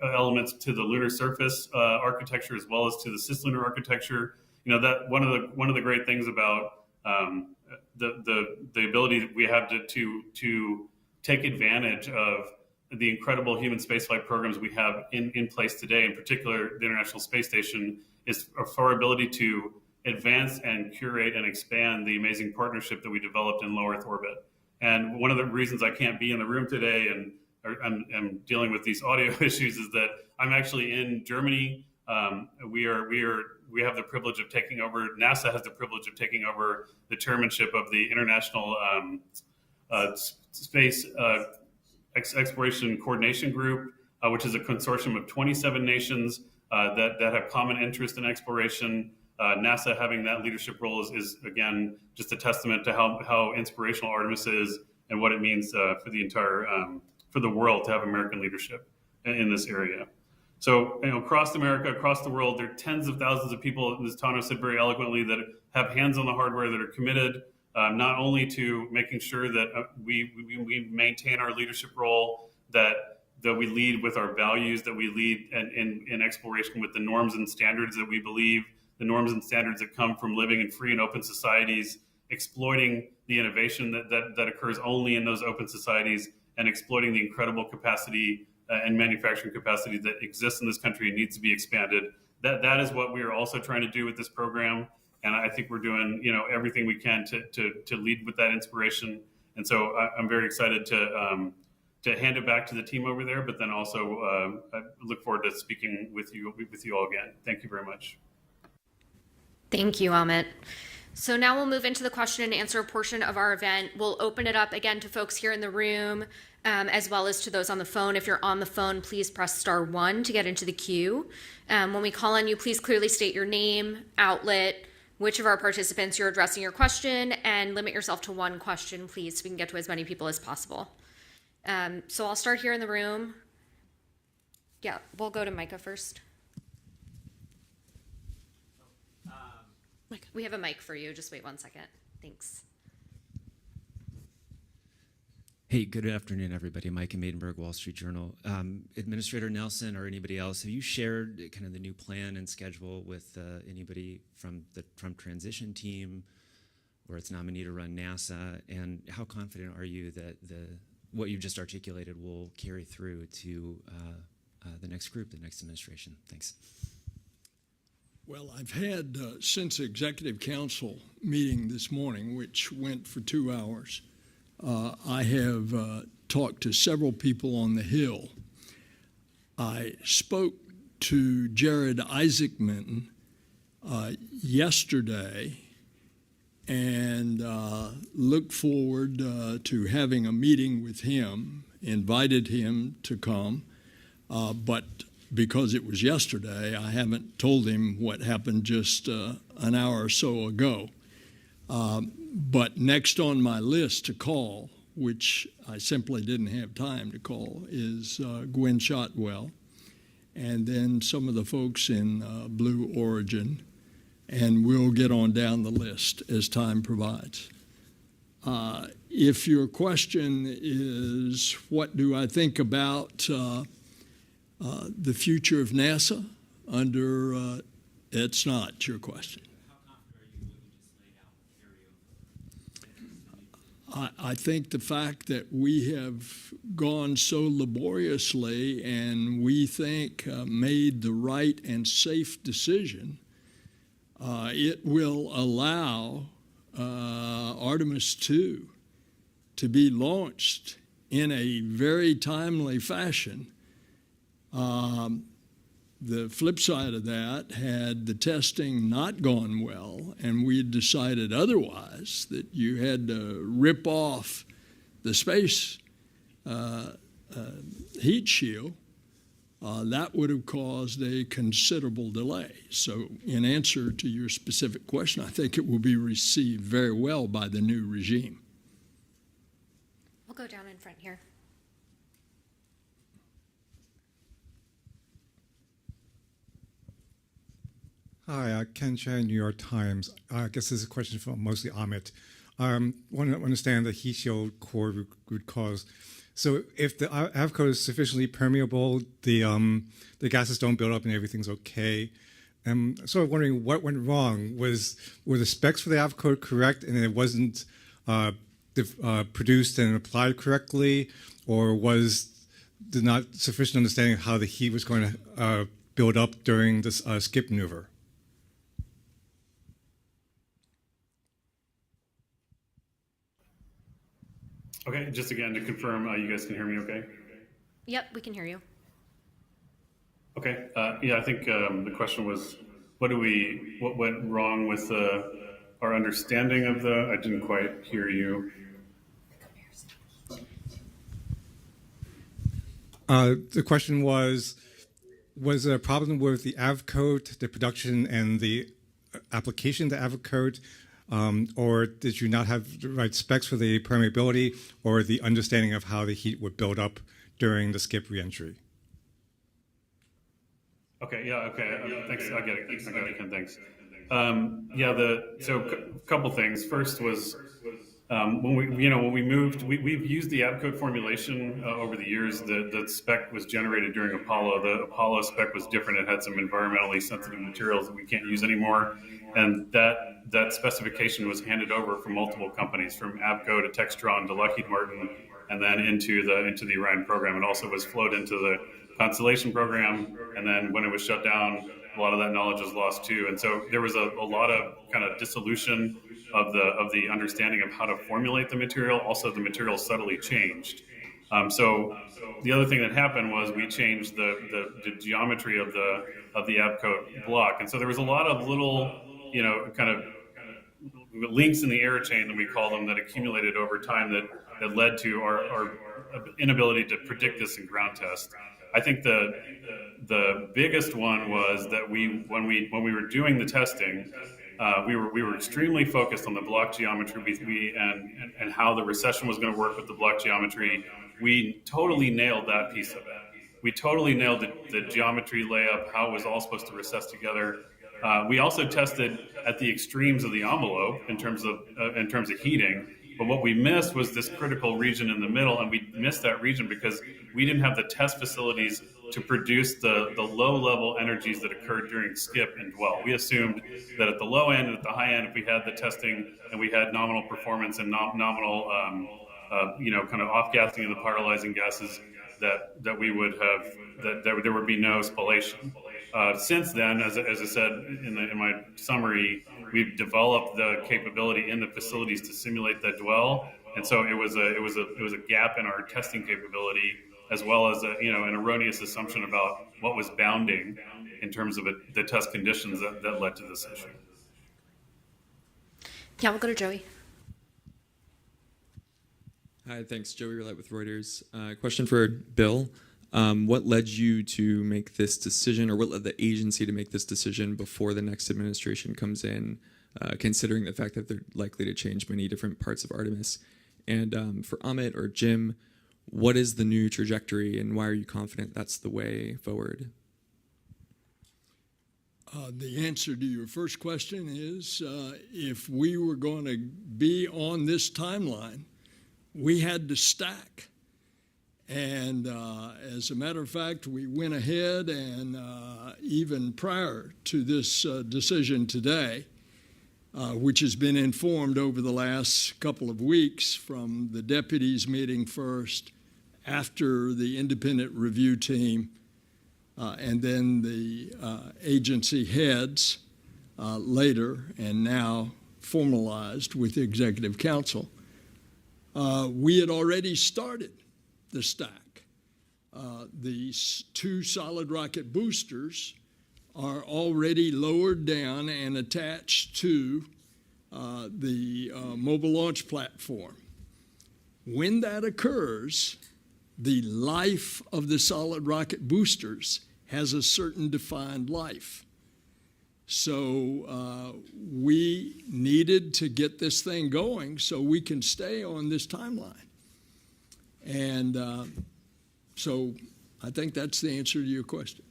elements to the lunar surface architecture as well as to the cislunar architecture. That one of the great things about the ability that we have to take advantage of the incredible human spaceflight programs we have in place today, in particular the International Space Station, is our ability to advance and curate and expand the amazing partnership that we developed in low Earth orbit. And one of the reasons I can't be in the room today and I'm dealing with these audio issues is that I'm actually in Germany. We have the privilege of taking over. NASA has the privilege of taking over the chairmanship of the International Space Exploration Coordination Group, which is a consortium of 27 nations that have common interest in exploration. NASA having that leadership role is again, just a testament to how inspirational Artemis is and what it means for the entire, for the world to have American leadership in this area. So, across America, across the world, there are tens of thousands of people, as Tano said very eloquently, that have hands on the hardware, that are committed not only to making sure that we maintain our leadership role, that we lead with our values, that we lead in exploration with the norms and standards that we believe, the norms and standards that come from living in free and open societies, exploiting the innovation that occurs only in those open societies, and exploiting the incredible capacity and manufacturing capacity that exists in this country and needs to be expanded. That is what we are also trying to do with this program, and I think we're doing everything we can to lead with that inspiration. And so I'm very excited to hand it back to the team over there, but then also I look forward to speaking with you all again. Thank you very much. Thank you, Amit. So now we'll move into the question and answer portion of our event. We'll open it up again to folks here in the room, as well as to those on the phone. If you're on the phone, please press *1 to get into the queue. When we call on you, please clearly state your name, outlet, which of our participants you're addressing your question, and limit yourself to one question, please, so we can get to as many people as possible. So I'll start here in the room. Yeah, we'll go to Micah first. We have a mic for you. Just wait 1 second. Thanks. Hey, good afternoon, everybody. Micah Maidenberg, Wall Street Journal. Administrator Nelson or anybody else, have you shared kind of the new plan and schedule with anybody from the Trump transition team or its nominee to run NASA? And how confident are you that what you just articulated will carry through to the next group, the next administration? Thanks. Well, I've had, since the Executive Council meeting this morning, which went for 2 hours, I have talked to several people on the Hill. I spoke to Jared Isaacman yesterday and look forward to having a meeting with him, invited him to come, but because it was yesterday, I haven't told him what happened just an hour or so ago. But next on my list to call, which I simply didn't have time to call, is Gwen Shotwell, and then some of the folks in Blue Origin, and we'll get on down the list as time provides. If your question is, what do I think about the future of NASA under, it's not your question. I think the fact that we have gone so laboriously and we think made the right and safe decision, it will allow Artemis II to be launched in a very timely fashion. The flip side of that, had the testing not gone well and we had decided otherwise, that you had to rip off the space heat shield, that would have caused a considerable delay. So in answer to your specific question, I think it will be received very well by the new regime. We'll go down in front here. Hi, Ken Chan, New York Times. I guess this is a question for mostly Amit. Want to understand the heat shield core root cause. So if the AVCO is sufficiently permeable, the gases don't build up and everything's okay. I'm sort of wondering what went wrong. Were the specs for the AVCO correct and it wasn't produced and applied correctly, or was there not sufficient understanding of how the heat was going to build up during this skip maneuver? Okay, just again to confirm, you guys can hear me okay? Yep, we can hear you. Okay, yeah, I think the question was, what went wrong with our understanding of I didn't quite hear you. The question was there a problem with the AVCO, the production, and the application to Avcode, or did you not have the right specs for the permeability or the understanding of how the heat would build up during the skip reentry? Okay, yeah, okay. Thanks. I get it, Ken. Thanks. Couple things. First was when we moved, we've used the Avcode formulation over the years. The spec was generated during Apollo. The Apollo spec was different. It had some environmentally sensitive materials that we can't use anymore, and that specification was handed over from multiple companies, from Avcode to Textron to Lockheed Martin, and then into the Orion program. It also was flowed into the Constellation program, and then when it was shut down, a lot of that knowledge was lost too. And so there was a lot of kind of dissolution of the understanding of how to formulate the material. Also, the material subtly changed. So the other thing that happened was we changed the geometry of the Avcode block, and so there was a lot of little, kind of links in the error chain that we call them, that accumulated over time that led to our inability to predict this in ground test. I think the biggest one was that when we were doing the testing, we were extremely focused on the block geometry and how the recession was going to work with the block geometry. We totally nailed that piece of it. We totally nailed the geometry layup, how it was all supposed to recess together. We also tested at the extremes of the envelope in terms of heating. But what we missed was this critical region in the middle, and we missed that region because we didn't have the test facilities to produce the low-level energies that occurred during skip and dwell. We assumed that at the low end and at the high end, if we had the testing and we had nominal performance and nominal, kind of off-gassing of the pyrolyzing gases, that we would have, that there would be no spallation. Since then, as I said in my summary, we've developed the capability in the facilities to simulate that dwell, and so it was a gap in our testing capability, as well as an erroneous assumption about what was bounding in terms of the test conditions that led to this issue. Yeah, we'll go to Joey. Hi, thanks. Joey Roulette with Reuters. Question for Bill. What led you to make this decision, or what led the agency to make this decision before the next administration comes in, considering the fact that they're likely to change many different parts of Artemis? And for Amit or Jim, what is the new trajectory, and why are you confident that's the way forward? The answer to your first question is if we were going to be on this timeline, we had to stack. And as a matter of fact, we went ahead and even prior to this decision today, which has been informed over the last couple of weeks from the deputies meeting first, after the independent review team, and then the agency heads later, and now formalized with the Executive Council. We had already started the stack. These two solid rocket boosters are already lowered down and attached to the mobile launch platform. When that occurs, the life of the solid rocket boosters has a certain defined life. So we needed to get this thing going so we can stay on this timeline. And so I think that's the answer to your question.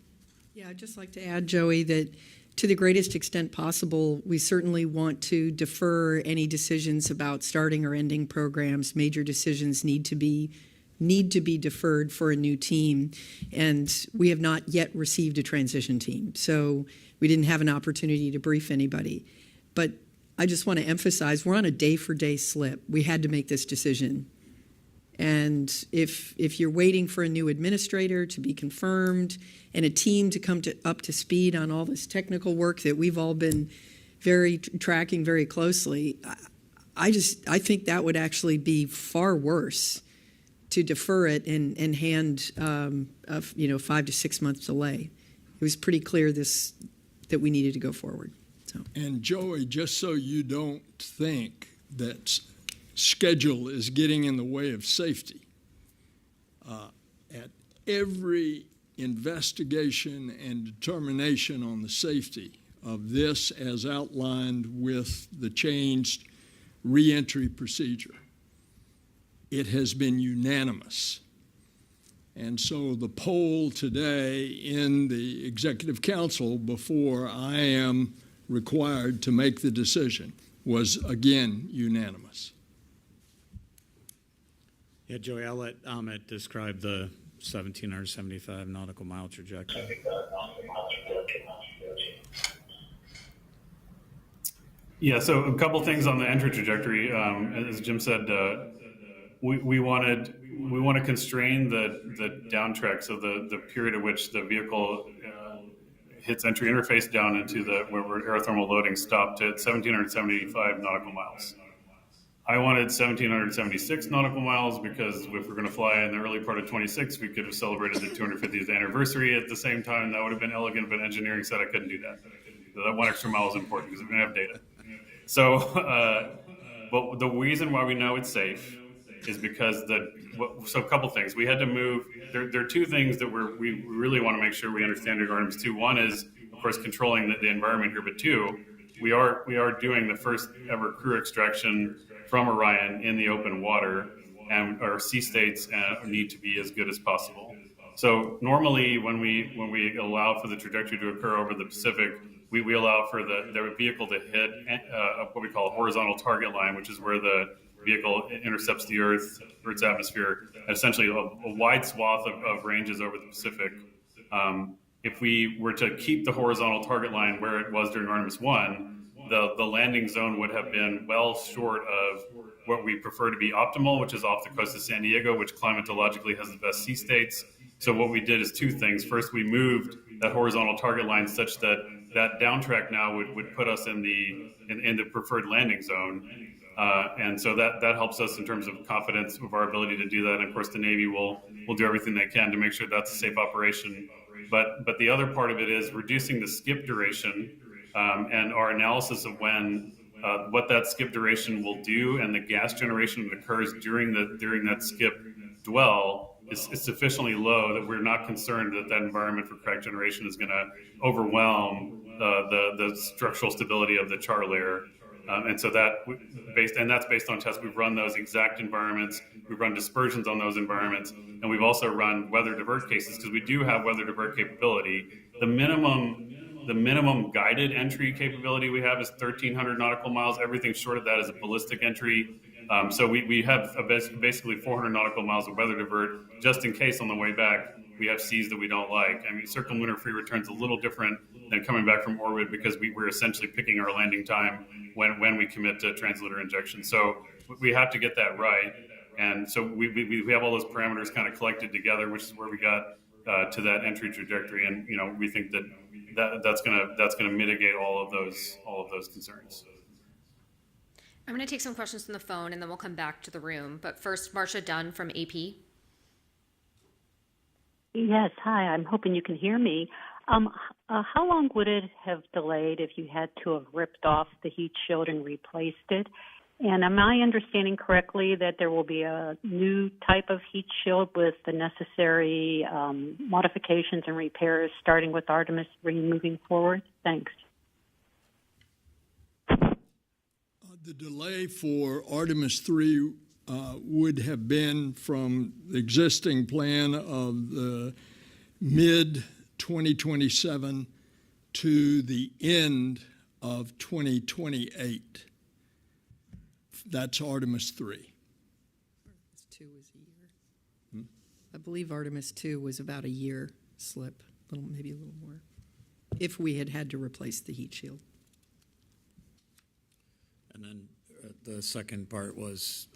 Yeah, I'd just like to add, Joey, that to the greatest extent possible, we certainly want to defer any decisions about starting or ending programs. Major decisions need to be deferred for a new team, and we have not yet received a transition team, so we didn't have an opportunity to brief anybody. But I just want to emphasize, we're on a day-for-day slip. We had to make this decision. And if you're waiting for a new administrator to be confirmed and a team to come up to speed on all this technical work that we've all been tracking very closely, I think that would actually be far worse to defer it and hand a 5 to 6 month delay. It was pretty clear that we needed to go forward. So. And Joey, just so you don't think that schedule is getting in the way of safety, at every investigation and determination on the safety of this as outlined with the changed reentry procedure. It has been unanimous. And so the poll today in the Executive Council before I am required to make the decision was again unanimous. Yeah, Joey, I'll let Amit describe the 1,775 nautical mile trajectory. Yeah, so a couple things on the entry trajectory. As Jim said, we want to constrain the downtrack, so the period at which the vehicle hits entry interface down into where aerothermal loading stopped at 1,775 nautical miles. I wanted 1,776 nautical miles because if we're going to fly in the early part of 26, we could have celebrated the 250th anniversary at the same time. That would have been elegant, but engineering said I couldn't do that. So that one extra mile is important because we didn't have data. So, but the reason why we know it's safe is because so a couple things. We had to move. There are two things that we really want to make sure we understand in Artemis II. One is, of course, controlling the environment here, but two, we are doing the first ever crew extraction from Orion in the open water, and our sea states need to be as good as possible. So normally when we allow for the trajectory to occur over the Pacific, we allow for the vehicle to hit what we call a horizontal target line, which is where the vehicle intercepts the Earth's atmosphere, essentially a wide swath of ranges over the Pacific. If we were to keep the horizontal target line where it was during Artemis I, the landing zone would have been well short of what we prefer to be optimal, which is off the coast of San Diego, which climatologically has the best sea states. So what we did is two things. First, we moved that horizontal target line such that downtrack now would put us in the preferred landing zone. And so that helps us in terms of confidence of our ability to do that. And of course, the Navy will do everything they can to make sure that's a safe operation. But the other part of it is reducing the skip duration, and our analysis of what that skip duration will do and the gas generation that occurs during that skip dwell is sufficiently low that we're not concerned that environment for crack generation is going to overwhelm the structural stability of the char layer. And so that's based on tests. We've run those exact environments. We've run dispersions on those environments, and we've also run weather divert cases because we do have weather divert capability. The minimum guided entry capability we have is 1,300 nautical miles. Everything short of that is a ballistic entry. So we have basically 400 nautical miles of weather divert just in case on the way back we have seas that we don't like. I mean, circumlunar free return's a little different than coming back from orbit because we're essentially picking our landing time when we commit to translunar injection. So we have to get that right. And so we have all those parameters kind of collected together, which is where we got to that entry trajectory. And we think that's gonna mitigate all of those concerns. I'm going to take some questions from the phone, and then we'll come back to the room. But first, Marcia Dunn from AP. Yes, hi. I'm hoping you can hear me. How long would it have delayed if you had to have ripped off the heat shield and replaced it? And am I understanding correctly that there will be a new type of heat shield with the necessary modifications and repairs starting with Artemis 3 moving forward? Thanks. The delay for Artemis 3 would have been from the existing plan of the mid-2027 to the end of 2028. That's Artemis 3. Artemis 2 was a year. I believe Artemis 2 was about a year slip, maybe a little more, if we had to replace the heat shield. And then the second part was,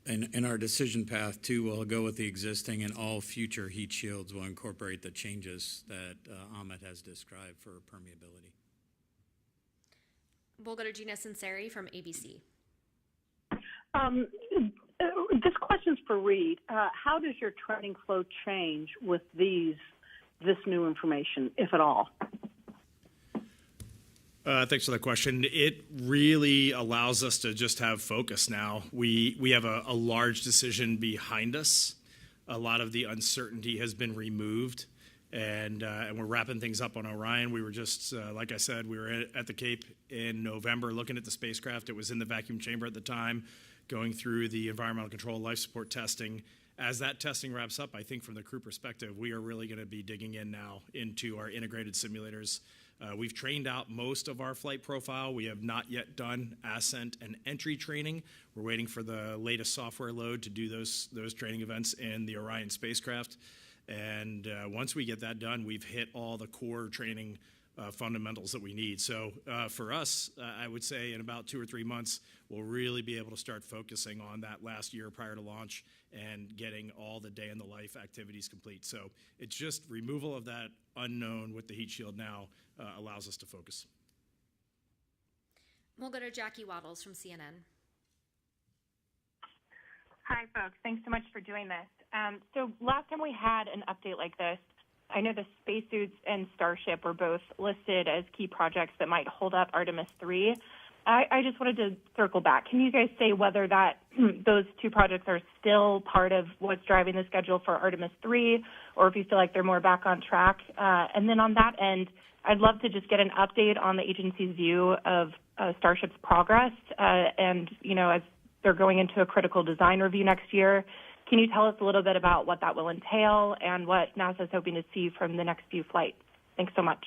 in our decision path too, we'll go with the existing, and all future heat shields will incorporate the changes that Amit has described for permeability. We'll go to Gina Sinceri from ABC. This question's for Reid. How does your training flow change with this new information, if at all? Thanks for that question. It really allows us to just have focus now. We have a large decision behind us. A lot of the uncertainty has been removed. and we're wrapping things up on Orion. We were just, like I said, we were at the Cape in November looking at the spacecraft. It was in the vacuum chamber at the time, going through the environmental control life support testing. As that testing wraps up, I think from the crew perspective, we are really going to be digging in now into our integrated simulators. We've trained out most of our flight profile. We have not yet done ascent and entry training. We're waiting for the latest software load to do those training events in the Orion spacecraft. And once we get that done, we've hit all the core training fundamentals that we need. So for us, I would say in about 2 or 3 months, we'll really be able to start focusing on that last year prior to launch and getting all the day in the life activities complete. So it's just removal of that unknown with the heat shield now allows us to focus. We'll go to Jackie Waddles from CNN. Hi, folks. Thanks so much for doing this. So last time we had an update like this, I know the spacesuits and Starship were both listed as key projects that might hold up Artemis III. I just wanted to circle back. Can you guys say whether that those two projects are still part of what's driving the schedule for Artemis III, or if you feel like they're more back on track? And then on that end, I'd love to just get an update on the agency's view of Starship's progress. And, you know, as they're going into a critical design review next year, can you tell us a little bit about what that will entail and what NASA is hoping to see from the next few flights? Thanks so much.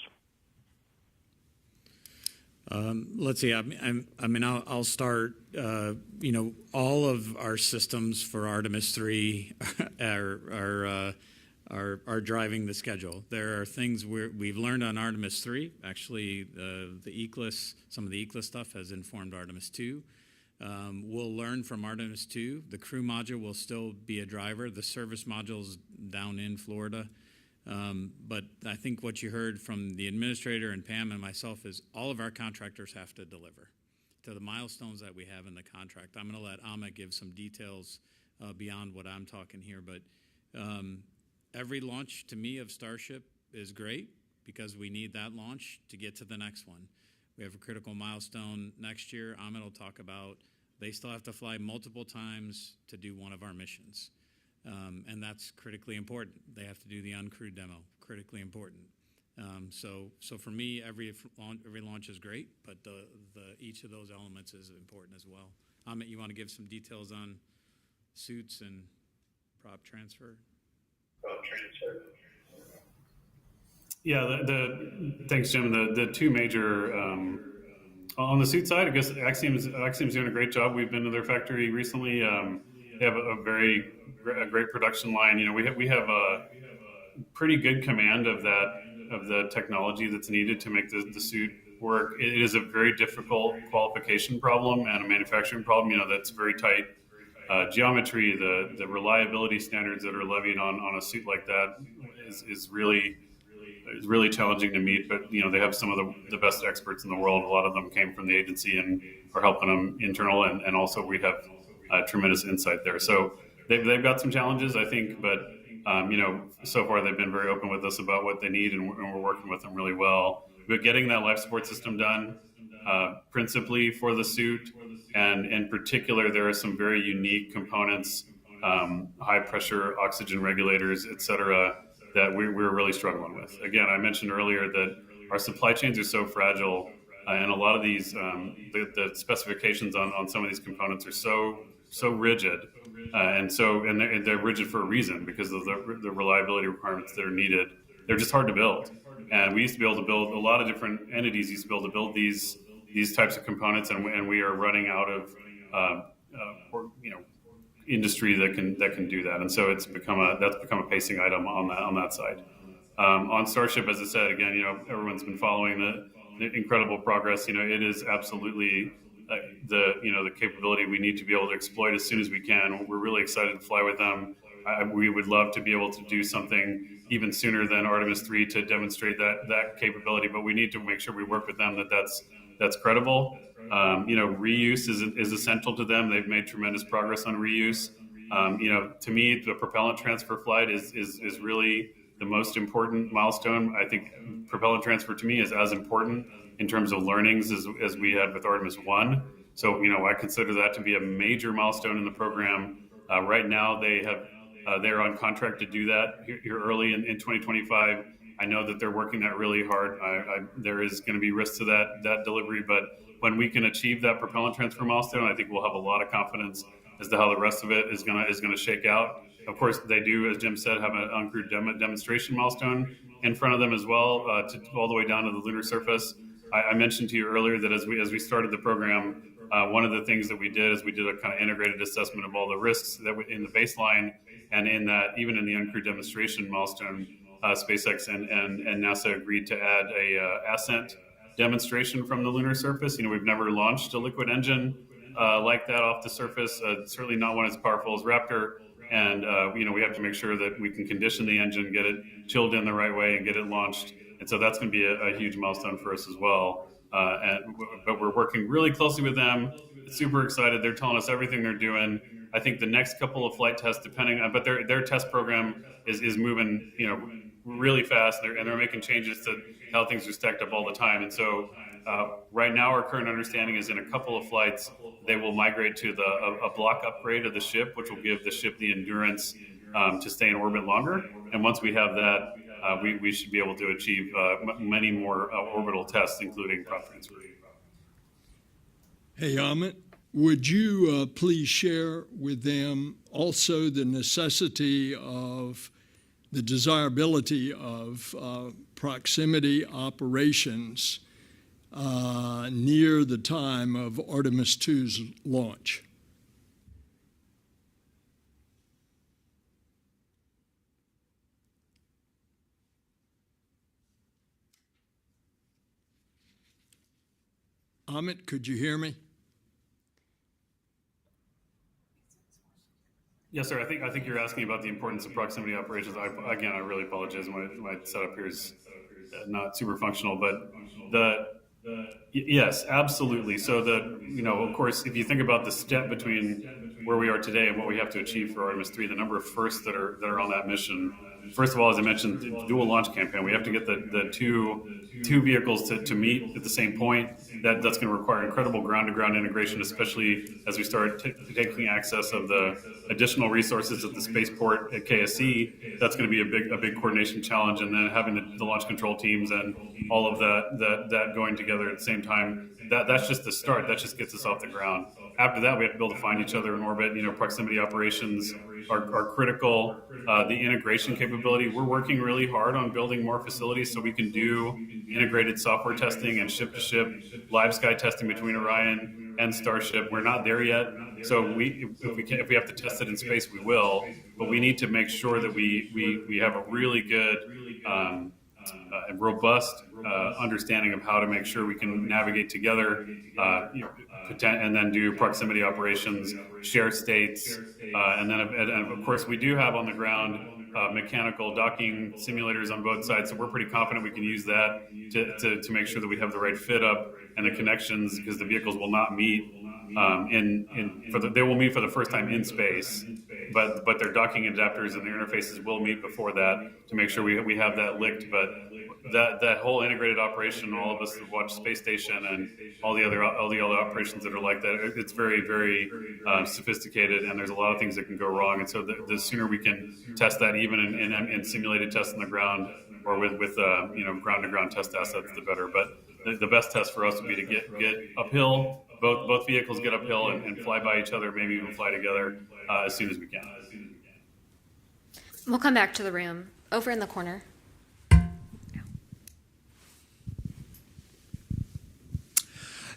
Let's see. I'll start. You know, all of our systems for Artemis III are driving the schedule. There are things we've learned on Artemis III. Actually, some of the ECLS stuff has informed Artemis II. We'll learn from Artemis II. The crew module will still be a driver. The service module's down in Florida. But I think what you heard from the administrator and Pam and myself is all of our contractors have to deliver to the milestones that we have in the contract. I'm going to let Amit give some details beyond what I'm talking here. But every launch to me of Starship is great because we need that launch to get to the next one. We have a critical milestone next year. Amit will talk about they still have to fly multiple times to do one of our missions. And that's critically important. They have to do the uncrewed demo, critically important. So for me, every launch is great, but each of those elements is important as well. Amit, you want to give some details on suits and prop transfer? Yeah, thanks, Jim. The two major on the suit side, I guess Axiom's doing a great job. We've been to their factory recently. They have a great production line. You know, we have a pretty good command of the technology that's needed to make the suit work. It is a very difficult qualification problem and a manufacturing problem. You know, that's very tight geometry. The reliability standards that are levied on a suit like that is really challenging to meet. But you know, they have some of the best experts in the world. A lot of them came from the agency and are helping them internal, and also we have tremendous insight there. So they've got some challenges, I think, but you know, so far they've been very open with us about what they need, and we're working with them really well. But getting that life support system done, principally for the suit, and in particular, there are some very unique components, high pressure oxygen regulators, et cetera, that we're really struggling with. Again, I mentioned earlier that our supply chains are so fragile, and a lot of these, the specifications on some of these components are so rigid, and they're rigid for a reason because of the reliability requirements that are needed. They're just hard to build, and we used to be able to build a lot of different entities used to be able to build these types of components, and we are running out of industry that can do that, and so that's become a pacing item on that side. On Starship, as I said, again, you know, everyone's been following the incredible progress. You know, it is absolutely the capability we need to be able to exploit as soon as we can. We're really excited to fly with them. We would love to be able to do something even sooner than Artemis III to demonstrate that capability, but we need to make sure we work with them that's credible. Reuse is essential to them. They've made tremendous progress on reuse. To me, the propellant transfer flight is really the most important milestone. I think propellant transfer to me is as important in terms of learnings as we had with Artemis I. So, I consider that to be a major milestone in the program. Right now, they're on contract to do that here early in 2025. I know that they're working that really hard. There is going to be risks to that delivery, but when we can achieve that propellant transfer milestone, I think we'll have a lot of confidence as to how the rest of it is going to shake out. Of course, they do, as Jim said, have an uncrewed demonstration milestone in front of them as well, all the way down to the lunar surface. I mentioned to you earlier that as we started the program, one of the things that we did is we did a kind of integrated assessment of all the risks that in the baseline, and in that, even in the uncrewed demonstration milestone, SpaceX and NASA agreed to add a ascent demonstration from the lunar surface. We've never launched a liquid engine like that off the surface, certainly not one as powerful as Raptor. And, we have to make sure that we can condition the engine, get it chilled in the right way, and get it launched. And so that's going to be a huge milestone for us as well. But we're working really closely with them. Super excited. They're telling us everything they're doing. I think the next couple of flight tests, but their test program is moving, really fast, and they're making changes to how things are stacked up all the time. And so right now, our current understanding is in a couple of flights, they will migrate to a block upgrade of the ship, which will give the ship the endurance to stay in orbit longer. And once we have that, we should be able to achieve many more orbital tests, including prop transfer. Hey, Amit, would you please share with them also the necessity of the desirability of proximity operations near the time of Artemis II's launch? Amit, could you hear me? Yes, sir. I think you're asking about the importance of proximity operations. I really apologize. My setup here is not super functional, but yes, absolutely. So of course, if you think about the step between where we are today and what we have to achieve for Artemis III, the number of firsts that are on that mission. First of all, as I mentioned, the dual launch campaign. We have to get the two vehicles to meet at the same point. That's going to require incredible ground-to-ground integration, especially as we start taking access of the additional resources at the spaceport at KSC. That's going to be a big coordination challenge, and then having the launch control teams and all of that going together at the same time. That's just the start. That just gets us off the ground. After that, we have to be able to find each other in orbit. Proximity operations are critical. The integration capability, we're working really hard on building more facilities so we can do integrated software testing and ship-to-ship live sky testing between Orion and Starship. We're not there yet. So if we have to test it in space, we will. But we need to make sure that we have a really good and robust understanding of how to make sure we can navigate together, and then do proximity operations, share states, and of course we do have on the ground mechanical docking simulators on both sides. So we're pretty confident we can use that to make sure that we have the right fit up and the connections, because the vehicles will not meet they will meet for the first time in space, but their docking adapters and their interfaces will meet before that to make sure we have that licked. But that whole integrated operation, all of us that watch Space Station and all the other operations that are like that, it's very, very sophisticated, and there's a lot of things that can go wrong. And so the sooner we can test that, even in simulated tests on the ground or with ground-to-ground test assets, the better. But the best test for us would be to get uphill. Both vehicles get uphill and fly by each other, maybe even fly together as soon as we can. We'll come back to the room. Over in the corner.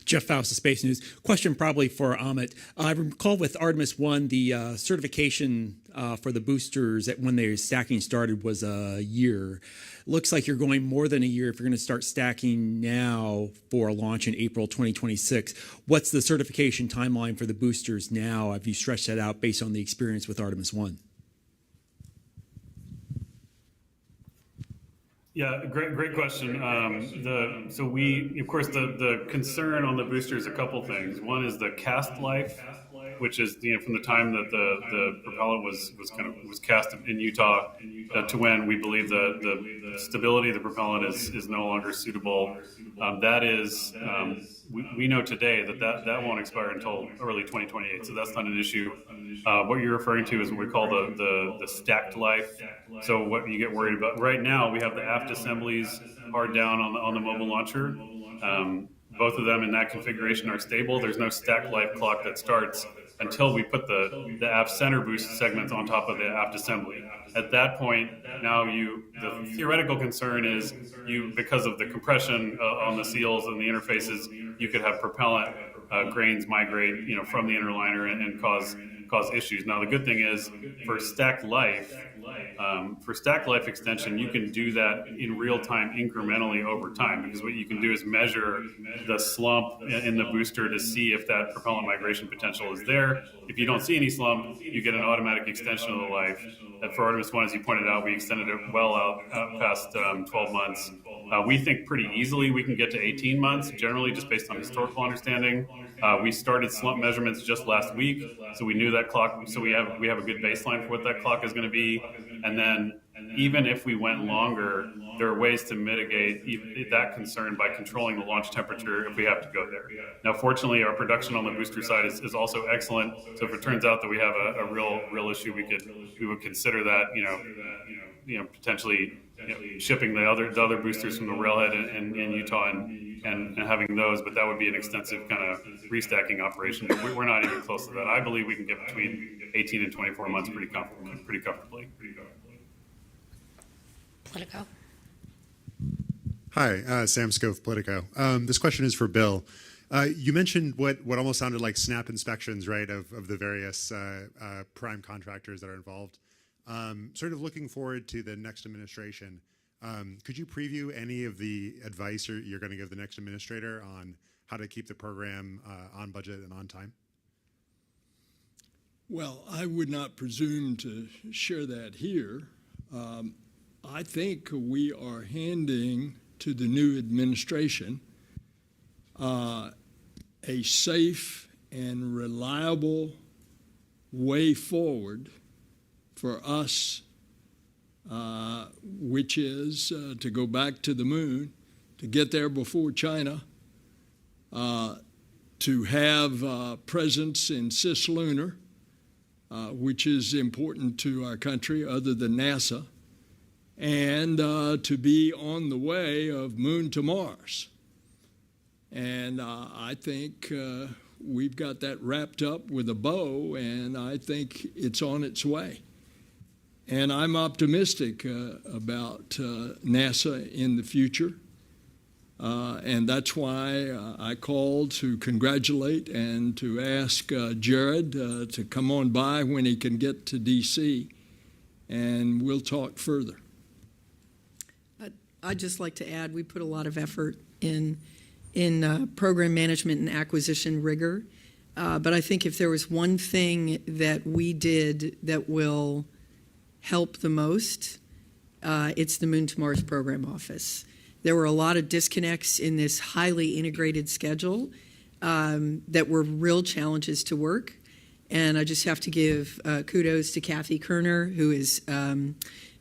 Jeff Faust of Space News. Question probably for Amit. I recall with Artemis I, the certification for the boosters when their stacking started was a year. Looks like you're going more than a year if you're going to start stacking now for a launch in April 2026. What's the certification timeline for the boosters now? Have you stretched that out based on the experience with Artemis I? Yeah, great question. So we, of course, the concern on the booster is a couple things. One is the cast life which is from the time that the propellant was cast in Utah to when we believe the stability of the propellant is no longer suitable. That is, we know today that won't expire until early 2028, so that's not an issue. What you're referring to is what we call the stacked life. So what you get worried about right now, we have the aft assemblies hard down on the mobile launcher. Both of them in that configuration are stable. There's no stacked life clock that starts until we put the aft center boost segments on top of the aft assembly. At that point, now the theoretical concern is because of the compression on the seals and the interfaces, you could have propellant grains migrate from the inner liner and cause issues. Now the good thing is for stacked life extension, you can do that in real time incrementally over time, because what you can do is measure the slump in the booster to see if that propellant migration potential is there. If you don't see any slump, you get an automatic extension of the life. And for Artemis I, as you pointed out, we extended it well out past 12 months. We think pretty easily we can get to 18 months, generally just based on historical understanding. We started slump measurements just last week, so we knew that clock. So we have a good baseline for what that clock is going to be. And then even if we went longer, there are ways to mitigate that concern by controlling the launch temperature if we have to go there. Now, fortunately, our production on the booster side is also excellent. So if it turns out that we have a real issue, we would consider that potentially shipping the other boosters from the railhead in Utah and having those, but that would be an extensive kind of restacking operation. We're not even close to that. I believe we can get between 18 and 24 months pretty comfortably. Politico. Hi, Sam Scove, Politico. This question is for Bill. You mentioned what almost sounded like snap inspections, right, of the various prime contractors that are involved. Sort of looking forward to the next administration, could you preview any of the advice you're going to give the next administrator on how to keep the program on budget and on time? Well, I would not presume to share that here. I think we are handing to the new administration a safe and reliable way forward for us, which is to go back to the moon, to get there before China, to have presence in cislunar, which is important to our country other than NASA, and to be on the way of moon to Mars. And I think we've got that wrapped up with a bow, and I think it's on its way. And I'm optimistic about NASA in the future. And that's why I called to congratulate and to ask Jared to come on by when he can get to D.C., and we'll talk further. I'd just like to add, we put a lot of effort in program management and acquisition rigor. But I think if there was one thing that we did that will help the most, it's the Moon to Mars Program Office. There were a lot of disconnects in this highly integrated schedule that were real challenges to work. And I just have to give kudos to Kathy Koerner, who is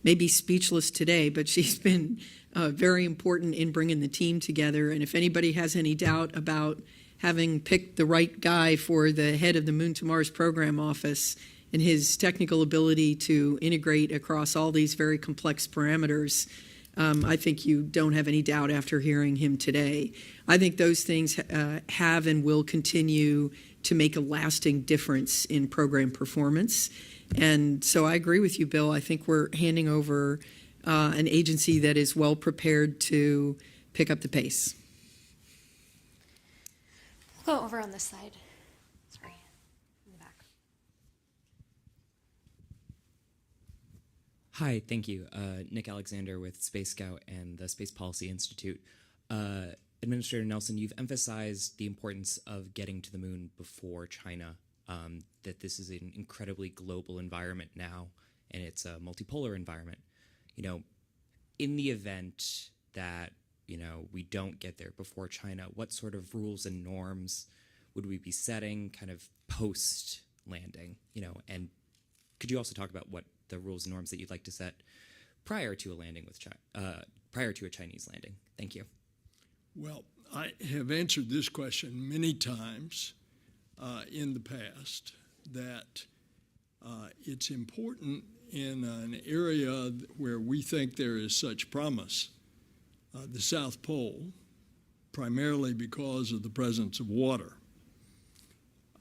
maybe speechless today, but she's been very important in bringing the team together. And if anybody has any doubt about having picked the right guy for the head of the Moon to Mars Program Office and his technical ability to integrate across all these very complex parameters, I think you don't have any doubt after hearing him today. I think those things have and will continue to make a lasting difference in program performance. And so I agree with you, Bill. I think we're handing over an agency that is well prepared to pick up the pace. We'll go over on this side. Sorry, in the back. Hi, thank you. Nick Alexander with Space Scout and the Space Policy Institute. Administrator Nelson, you've emphasized the importance of getting to the moon before China, that this is an incredibly global environment now, and it's a multipolar environment. In the event that, we don't get there before China, what sort of rules and norms would we be setting kind of post landing, and could you also talk about what the rules and norms that you'd like to set prior to a landing with prior to a Chinese landing? Thank you. Well, I have answered this question many times in the past, that it's important in an area where we think there is such promise, the South Pole, primarily because of the presence of water,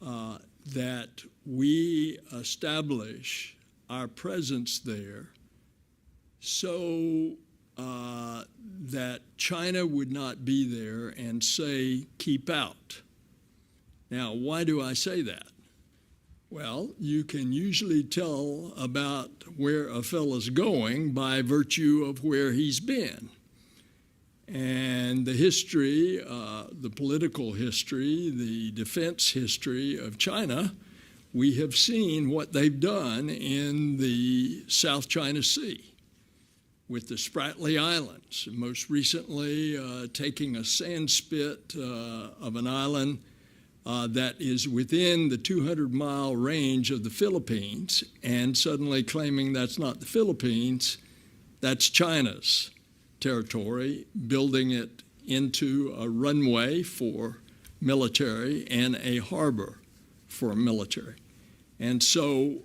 that we establish our presence there so that China would not be there and say, keep out. Now, why do I say that? Well, you can usually tell about where a fellow's going by virtue of where he's been. And the history, the political history, the defense history of China, we have seen what they've done in the South China Sea with the Spratly Islands, most recently taking a sand spit of an island that is within the 200-mile range of the Philippines, and suddenly claiming that's not the Philippines, that's China's territory, building it into a runway for military and a harbor for military. And so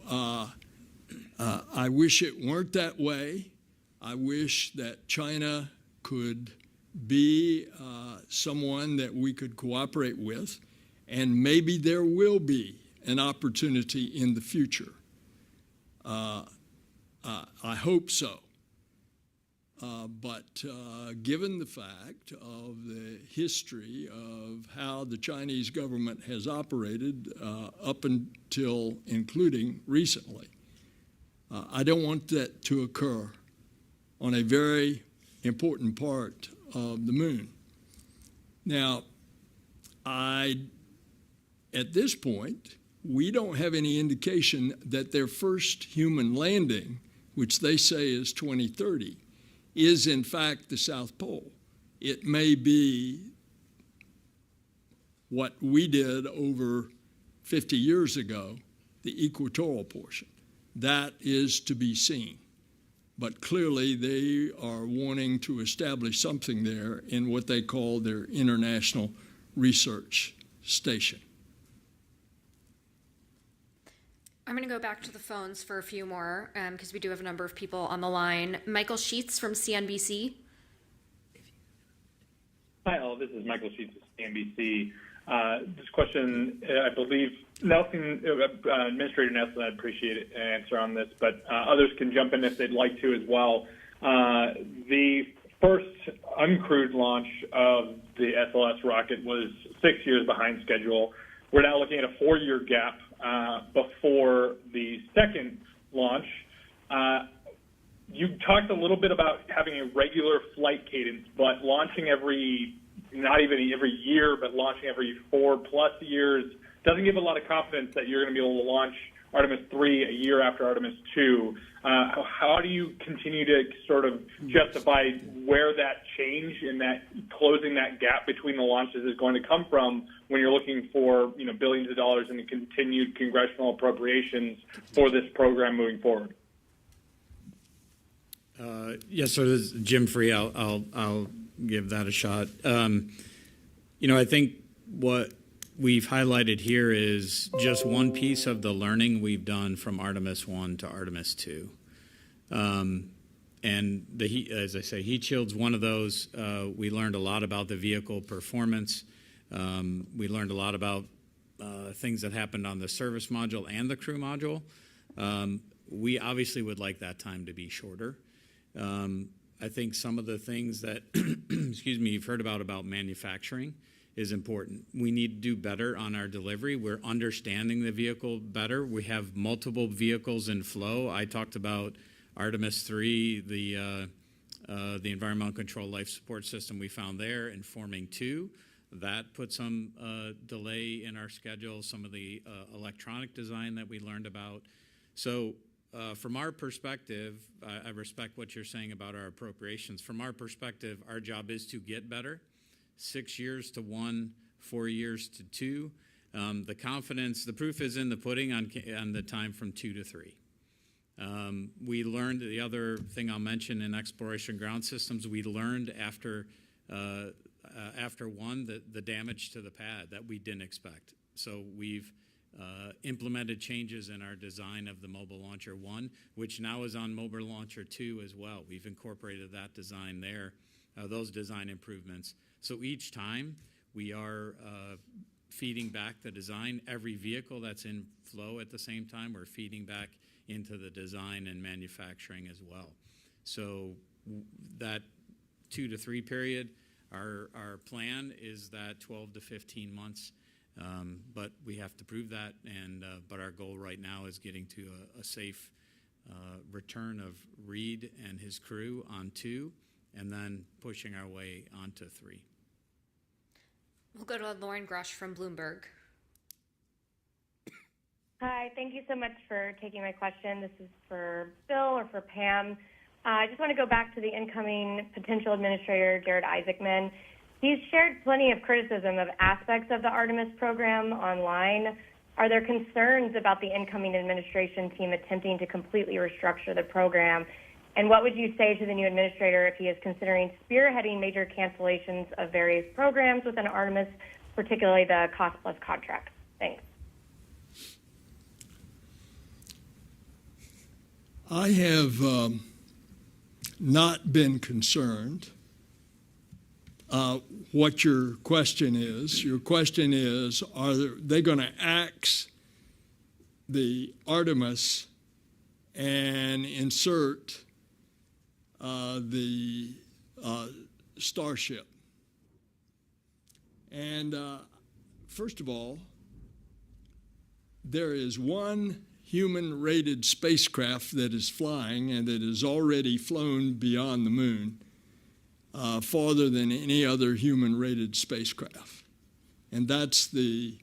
I wish it weren't that way. I wish that China could be someone that we could cooperate with, and maybe there will be an opportunity in the future. I hope so. But given the fact of the history of how the Chinese government has operated up until including recently, I don't want that to occur on a very important part of the moon. Now, at this point, we don't have any indication that their first human landing, which they say is 2030, is in fact the South Pole. It may be what we did over 50 years ago, the equatorial portion. That is to be seen. But clearly they are wanting to establish something there in what they call their International Research Station. I'm going to go back to the phones for a few more because we do have a number of people on the line. Michael Sheets from CNBC. Hi, all. This is Michael Sheets of CNBC. This question, I believe, Administrator Nelson, I'd appreciate an answer on this, but others can jump in if they'd like to as well. The first uncrewed launch of the SLS rocket was 6 years behind schedule. We're now looking at a 4-year gap before the second launch. You talked a little bit about having a regular flight cadence, but launching not even every year, but launching every 4+ years doesn't give a lot of confidence that you're going to be able to launch Artemis III a year after Artemis II. How do you continue to sort of justify where that change in that closing that gap between the launches is going to come from when you're looking for billions of dollars in continued congressional appropriations for this program moving forward? Yes, so this is Jim Free. I'll give that a shot. I think what we've highlighted here is just one piece of the learning we've done from Artemis I to Artemis II. And as I say, heat shield's one of those. We learned a lot about the vehicle performance. We learned a lot about things that happened on the service module and the crew module. We obviously would like that time to be shorter. I think some of the things that, you've heard about manufacturing is important. We need to do better on our delivery. We're understanding the vehicle better. We have multiple vehicles in flow. I talked about Artemis III, the environmental control life support system we found there, and forming 2. That put some delay in our schedule, some of the electronic design that we learned about. So from our perspective, I respect what you're saying about our appropriations. From our perspective, our job is to get better. 6 years to 1, 4 years to 2. The confidence, the proof is in the pudding on the time from 2 to 3. We learned, the other thing I'll mention in exploration ground systems, we learned after one the damage to the pad that we didn't expect. So we've implemented changes in our design of the Mobile Launcher 1, which now is on Mobile Launcher 2 as well. We've incorporated that design there, those design improvements. So each time we are feeding back the design. Every vehicle that's in flow at the same time, we're feeding back into the design and manufacturing as well. So that 2 to 3 period, our plan is that 12 to 15 months, but we have to prove that. But our goal right now is getting to a safe return of Reid and his crew on 2, and then pushing our way onto 3. We'll go to Lauren Grush from Bloomberg. Hi, thank you so much for taking my question. This is for Bill or for Pam. I just want to go back to the incoming potential administrator, Jared Isaacman. He's shared plenty of criticism of aspects of the Artemis program online. Are there concerns about the incoming administration team attempting to completely restructure the program? And what would you say to the new administrator if he is considering spearheading major cancellations of various programs within Artemis, particularly the cost-plus contracts? Thanks. I have not been concerned. What your question is are they going to axe the Artemis and insert the Starship? And first of all, there is one human-rated spacecraft that is flying and that has already flown beyond the moon farther than any other human-rated spacecraft. And that's the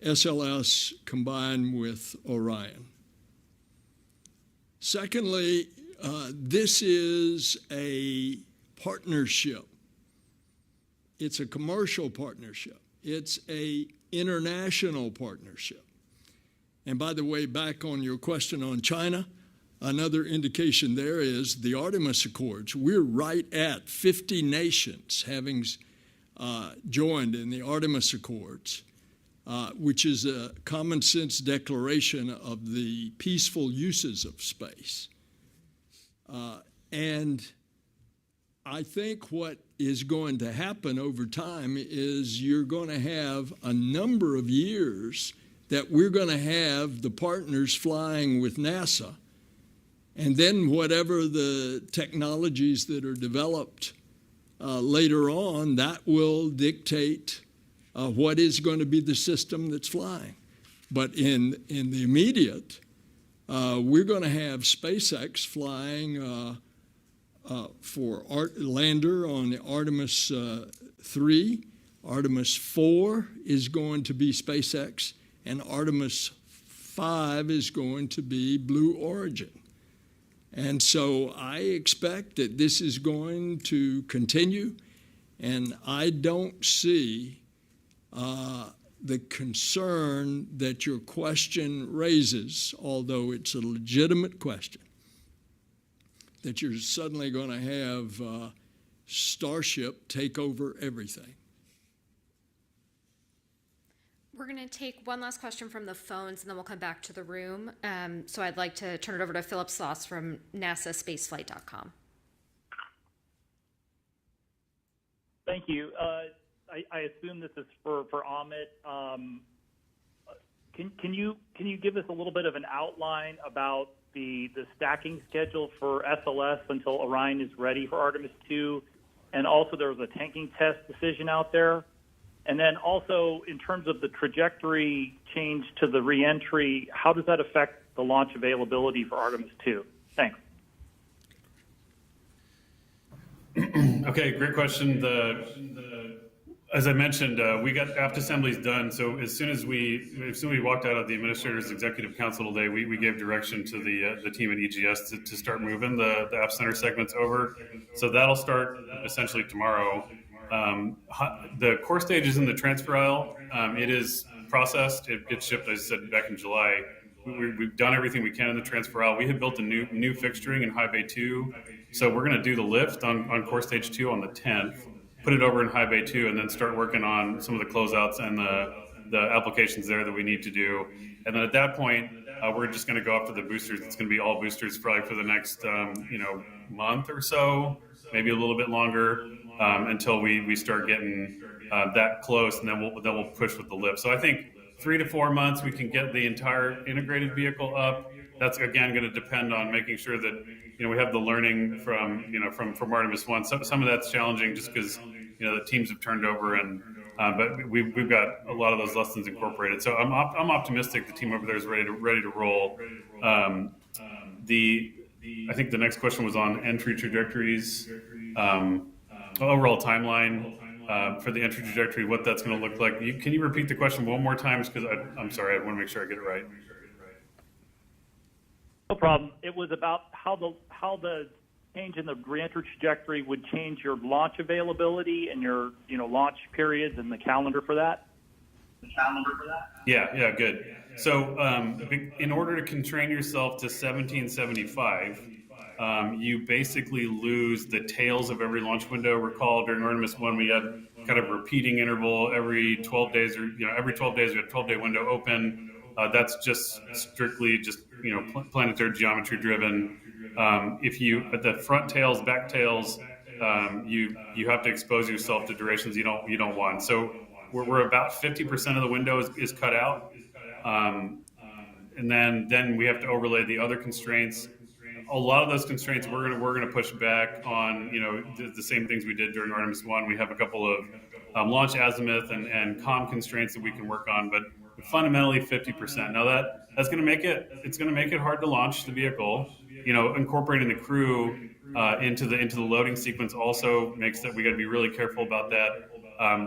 SLS combined with Orion. Secondly, this is a partnership. It's a commercial partnership. It's an international partnership. And by the way, back on your question on China, another indication there is the Artemis Accords. We're right at 50 nations having joined in the Artemis Accords, which is a common sense declaration of the peaceful uses of space. And I think what is going to happen over time is you're going to have a number of years that we're going to have the partners flying with NASA. And then whatever the technologies that are developed later on, that will dictate what is going to be the system that's flying. But in the immediate, we're going to have SpaceX flying for lander on the Artemis 3. Artemis 4 is going to be SpaceX, and Artemis 5 is going to be Blue Origin. And so I expect that this is going to continue, and I don't see the concern that your question raises, although it's a legitimate question, that you're suddenly going to have Starship take over everything. We're going to take one last question from the phones, and then we'll come back to the room. So I'd like to turn it over to Philip Sloss from NASAspaceflight.com. Thank you. I assume this is for Amit. Can you give us a little bit of an outline about the stacking schedule for SLS until Orion is ready for Artemis II? And also there was a tanking test decision out there. And then also in terms of the trajectory change to the reentry, how does that affect the launch availability for Artemis II? Thanks. Okay, great question. As I mentioned, we got aft assemblies done. So as soon as we walked out of the Administrator's Executive Council today, we gave direction to the team at EGS to start moving the aft center segments over. So that'll start essentially tomorrow. The core stage is in the transfer aisle. It is processed. It shipped, as I said, back in July. We've done everything we can in the transfer out. We have built a new fixturing in High Bay 2. So we're going to do the lift on core stage 2 on the 10th, put it over in High Bay 2, and then start working on some of the closeouts and the applications there that we need to do. And then at that point, we're just going to go after the boosters. It's going to be all boosters probably for the next month or so, maybe a little bit longer, until we start getting that close, and then we'll push with the lift. So I think 3 to 4 months we can get the entire integrated vehicle up. That's again going to depend on making sure that we have the learning from Artemis 1. Some of that's challenging just because the teams have turned over, and but we've got a lot of those lessons incorporated. So I'm optimistic the team over there is ready to roll. I think the next question was on entry trajectories, overall timeline for the entry trajectory, what that's going to look like. Can you repeat the question one more time? Because I'm sorry, I want to make sure I get it right. No problem. It was about how the change in the reentry trajectory would change your launch availability and your launch periods and the calendar for that. Yeah, good. So in order to constrain yourself to 1775, you basically lose the tails of every launch window. Recall during Artemis 1 we had kind of repeating interval every 12 days, or every 12 days we had a 12-day window open. That's just strictly planetary geometry driven. If you at the front tails, back tails, you have to expose yourself to durations you don't want. So we're about 50% of the window is cut out, and then we have to overlay the other constraints. A lot of those constraints we're gonna push back on. The same things we did during Artemis 1. We have a couple of launch azimuth and comm constraints that we can work on, but fundamentally 50%. Now that's going to make it hard to launch the vehicle. Incorporating the crew into the loading sequence also makes that we got to be really careful about that.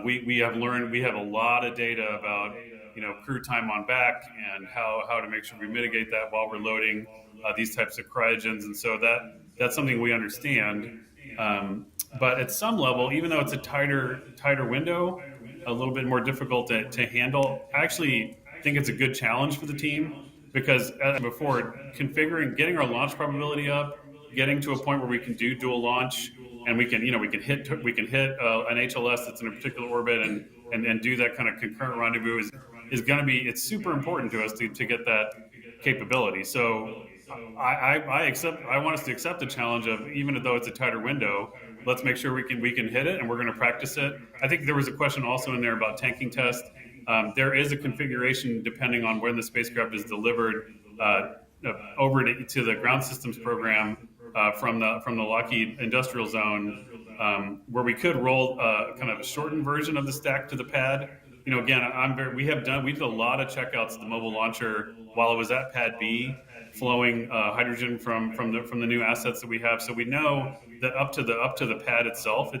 We have a lot of data about crew time on back and how to make sure we mitigate that while we're loading these types of cryogens, and so that's something we understand. But at some level, even though it's a tighter window, a little bit more difficult to handle, I actually think it's a good challenge for the team, because as before, getting our launch probability up, getting to a point where we can do dual launch, and we can hit an HLS that's in a particular orbit and do that kind of concurrent rendezvous is going to be, it's super important to us to get that capability. So I want us to accept the challenge of, even though it's a tighter window, let's make sure we can hit it, and we're going to practice it. I think there was a question also in there about tanking test. There is a configuration depending on when the spacecraft is delivered over to the ground systems program from the Lockheed industrial zone, where we could roll kind of a shortened version of the stack to the pad. Again, we did a lot of checkouts of the mobile launcher while it was at Pad B, flowing hydrogen from the new assets that we have. So we know that up to the pad itself,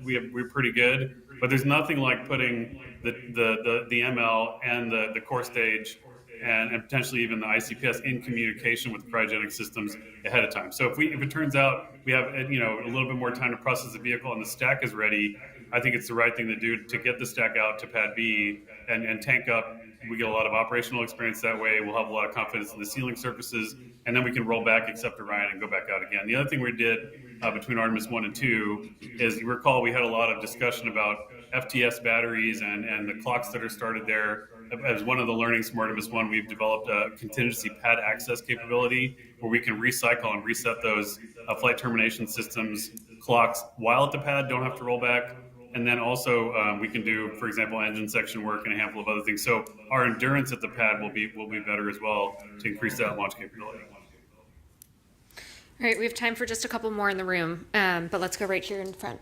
we're pretty good. But there's nothing like putting the ML and the core stage and potentially even the ICPS in communication with cryogenic systems ahead of time. So if it turns out we have a little bit more time to process the vehicle and the stack is ready, I think it's the right thing to do to get the stack out to Pad B and tank up. We get a lot of operational experience that way. We'll have a lot of confidence in the sealing surfaces, and then we can roll back, accept Orion, and go back out again. The other thing we did between Artemis 1 and 2 is, you recall, we had a lot of discussion about FTS batteries and the clocks that are started there. As one of the learnings from Artemis 1, we've developed a contingency pad access capability where we can recycle and reset those flight termination systems clocks while at the pad, don't have to roll back. And then also we can do, for example, engine section work and a handful of other things. So our endurance at the pad will be better as well to increase that launch capability. All right, we have time for just a couple more in the room, but let's go right here in front.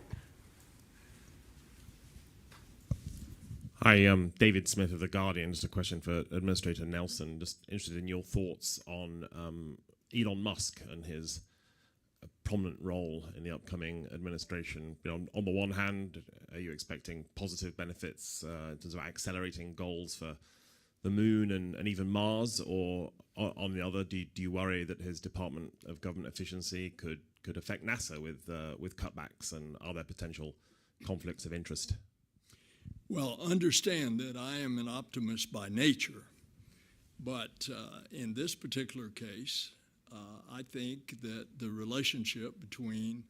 Hi, David Smith of The Guardian. Just a question for Administrator Nelson. Just interested in your thoughts on Elon Musk and his prominent role in the upcoming administration. On the one hand, are you expecting positive benefits in terms of accelerating goals for the moon and even Mars, or on the other, do you worry that his Department of Government Efficiency could affect NASA with cutbacks, and are there potential conflicts of interest? Well, understand that I am an optimist by nature, but in this particular case, I think that the relationship between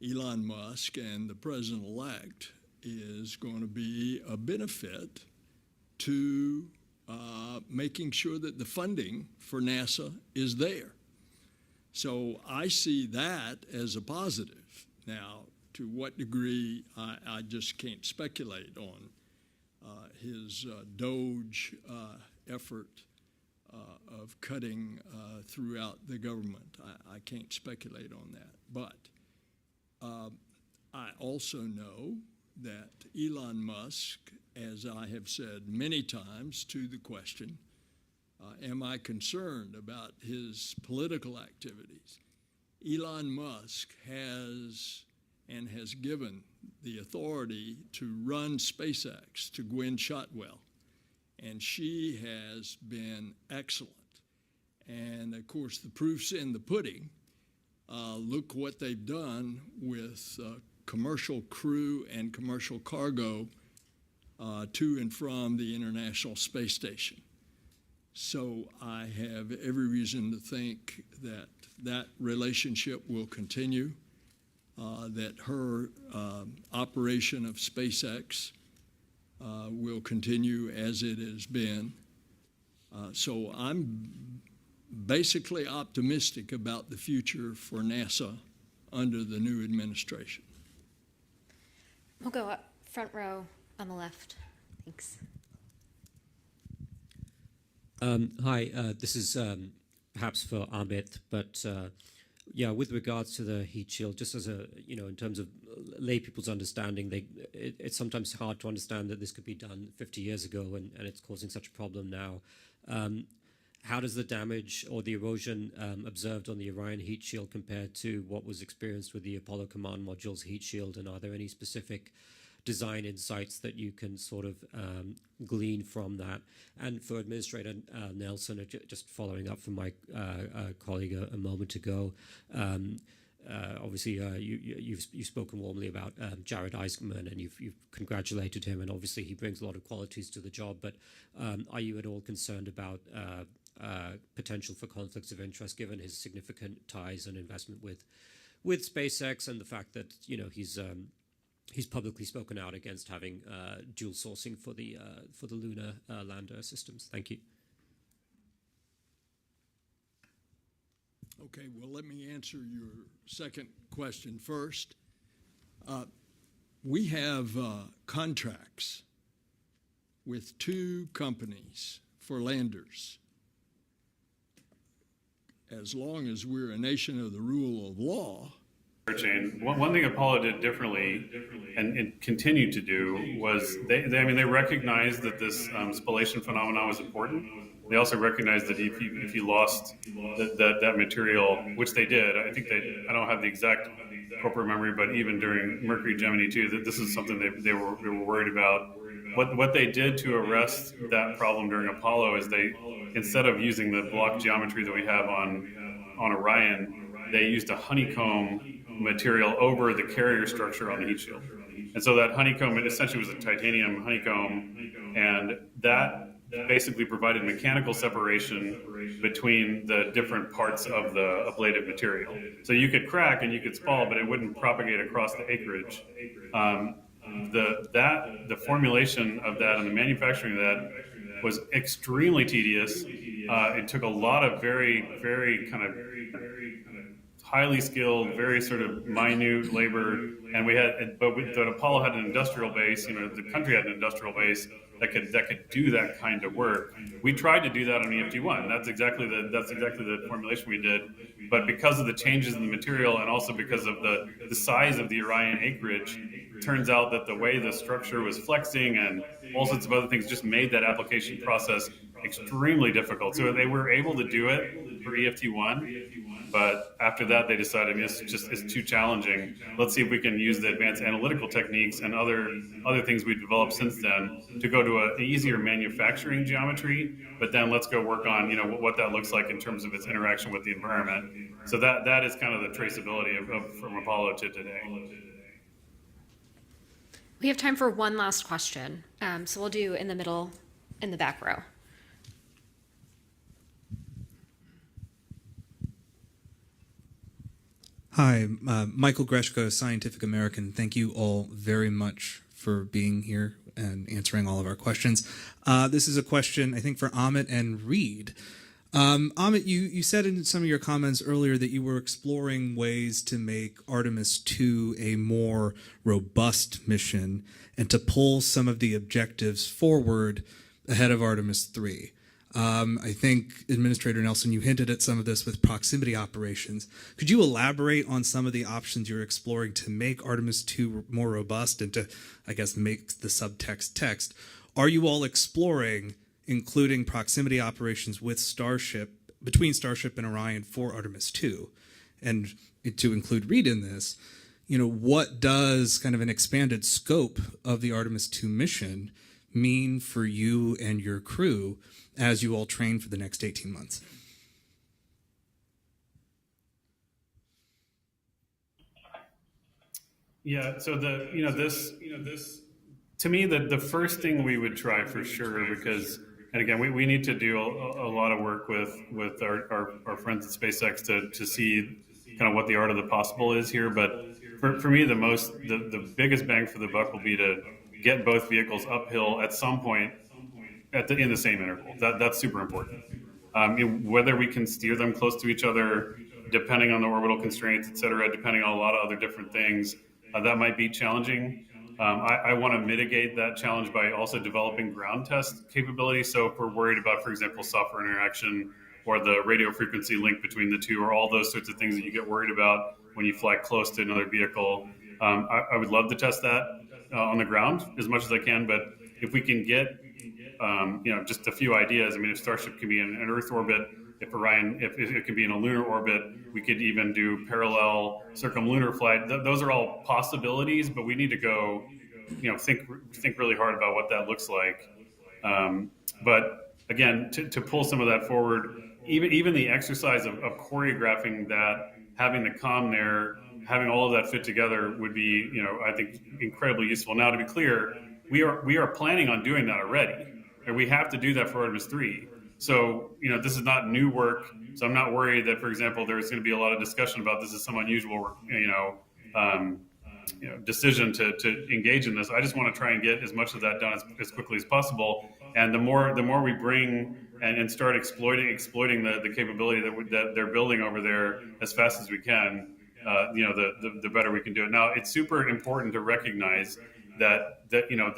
Elon Musk and the president-elect is going to be a benefit to making sure that the funding for NASA is there. So I see that as a positive. Now, to what degree, I just can't speculate on his DOGE effort of cutting throughout the government. I can't speculate on that. But I also know that Elon Musk, as I have said many times to the question, am I concerned about his political activities? Elon Musk has given the authority to run SpaceX to Gwynne Shotwell, and she has been excellent. And of course, the proof's in the pudding. Look what they've done with commercial crew and commercial cargo to and from the International Space Station. So I have every reason to think that that relationship will continue, that her operation of SpaceX will continue as it has been. So I'm basically optimistic about the future for NASA under the new administration. We'll go up front row on the left. Thanks. Hi, this is perhaps for Amit, but yeah, with regards to the heat shield, just as a, in terms of lay people's understanding, it's sometimes hard to understand that this could be done 50 years ago and it's causing such a problem now. How does the damage or the erosion observed on the Orion heat shield compare to what was experienced with the Apollo Command Module's heat shield? And are there any specific design insights that you can sort of glean from that? And for Administrator Nelson, just following up from my colleague a moment ago, obviously you've spoken warmly about Jared Isaacman, and you've congratulated him, and obviously he brings a lot of qualities to the job, but are you at all concerned about potential for conflicts of interest given his significant ties and investment with SpaceX and the fact that he's publicly spoken out against having dual sourcing for the lunar lander systems? Thank you. Okay, well, let me answer your second question first. We have contracts with 2 companies for landers. As long as we're a nation of the rule of law. One thing Apollo did differently and continued to do was they recognized that this spallation phenomenon was important. They also recognized that if you lost that material, which they did, I don't have the exact corporate memory, but even during Mercury Gemini 2, that this is something they were worried about. What they did to arrest that problem during Apollo is they, instead of using the block geometry that we have on Orion, they used a honeycomb material over the carrier structure on the heat shield. And so that honeycomb, it essentially was a titanium honeycomb, and that basically provided mechanical separation between the different parts of the ablative material. So you could crack and you could spall, but it wouldn't propagate across the acreage. The formulation of that and the manufacturing of that was extremely tedious. It took a lot of very, very kind of highly skilled, very sort of minute labor, and but Apollo had an industrial base. The country had an industrial base that could do that kind of work. We tried to do that on EFT-1. That's exactly the formulation we did. But because of the changes in the material and also because of the size of the Orion acreage, it turns out that the way the structure was flexing and all sorts of other things just made that application process extremely difficult. So they were able to do it for EFT-1, but after that they decided it's too challenging. Let's see if we can use the advanced analytical techniques and other things we've developed since then to go to an easier manufacturing geometry, but then let's go work on what that looks like in terms of its interaction with the environment. So that is kind of the traceability from Apollo to today. We have time for one last question. So we'll do in the middle, in the back row. Hi, Michael Greshko, Scientific American. Thank you all very much for being here and answering all of our questions. This is a question, I think, for Amit and Reid. Amit, you said in some of your comments earlier that you were exploring ways to make Artemis II a more robust mission and to pull some of the objectives forward ahead of Artemis III. I think, Administrator Nelson, you hinted at some of this with proximity operations. Could you elaborate on some of the options you're exploring to make Artemis II more robust and to, I guess, make the subtext text? Are you all exploring including proximity operations with Starship, between Starship and Orion for Artemis II? And to include Reid in this, what does kind of an expanded scope of the Artemis II mission mean for you and your crew as you all train for the next 18 months? Yeah, so this to me, the first thing we would try for sure, because, and again, we need to do a lot of work with our friends at SpaceX to see kind of what the art of the possible is here. But for me, the biggest bang for the buck will be to get both vehicles uphill at some point in the same interval. That's super important. Whether we can steer them close to each other, depending on the orbital constraints, et cetera, depending on a lot of other different things, that might be challenging. I want to mitigate that challenge by also developing ground test capability. So if we're worried about, for example, software interaction or the radio frequency link between the two, or all those sorts of things that you get worried about when you fly close to another vehicle, I would love to test that on the ground as much as I can. But if we can get just a few ideas. I mean, if Starship can be in an Earth orbit, if Orion, if it can be in a lunar orbit, we could even do parallel circumlunar flight. Those are all possibilities, but we need to go, think really hard about what that looks like. But again, to pull some of that forward, even the exercise of choreographing that, having the comm there, having all of that fit together would be, I think, incredibly useful. Now, to be clear, we are planning on doing that already. And we have to do that for Artemis III. So, this is not new work. So I'm not worried that, for example, there's going to be a lot of discussion about this is some unusual, decision to engage in this. I just want to try and get as much of that done as quickly as possible. And the more we bring and start exploiting the capability that they're building over there as fast as we can, the better we can do it. Now, it's super important to recognize that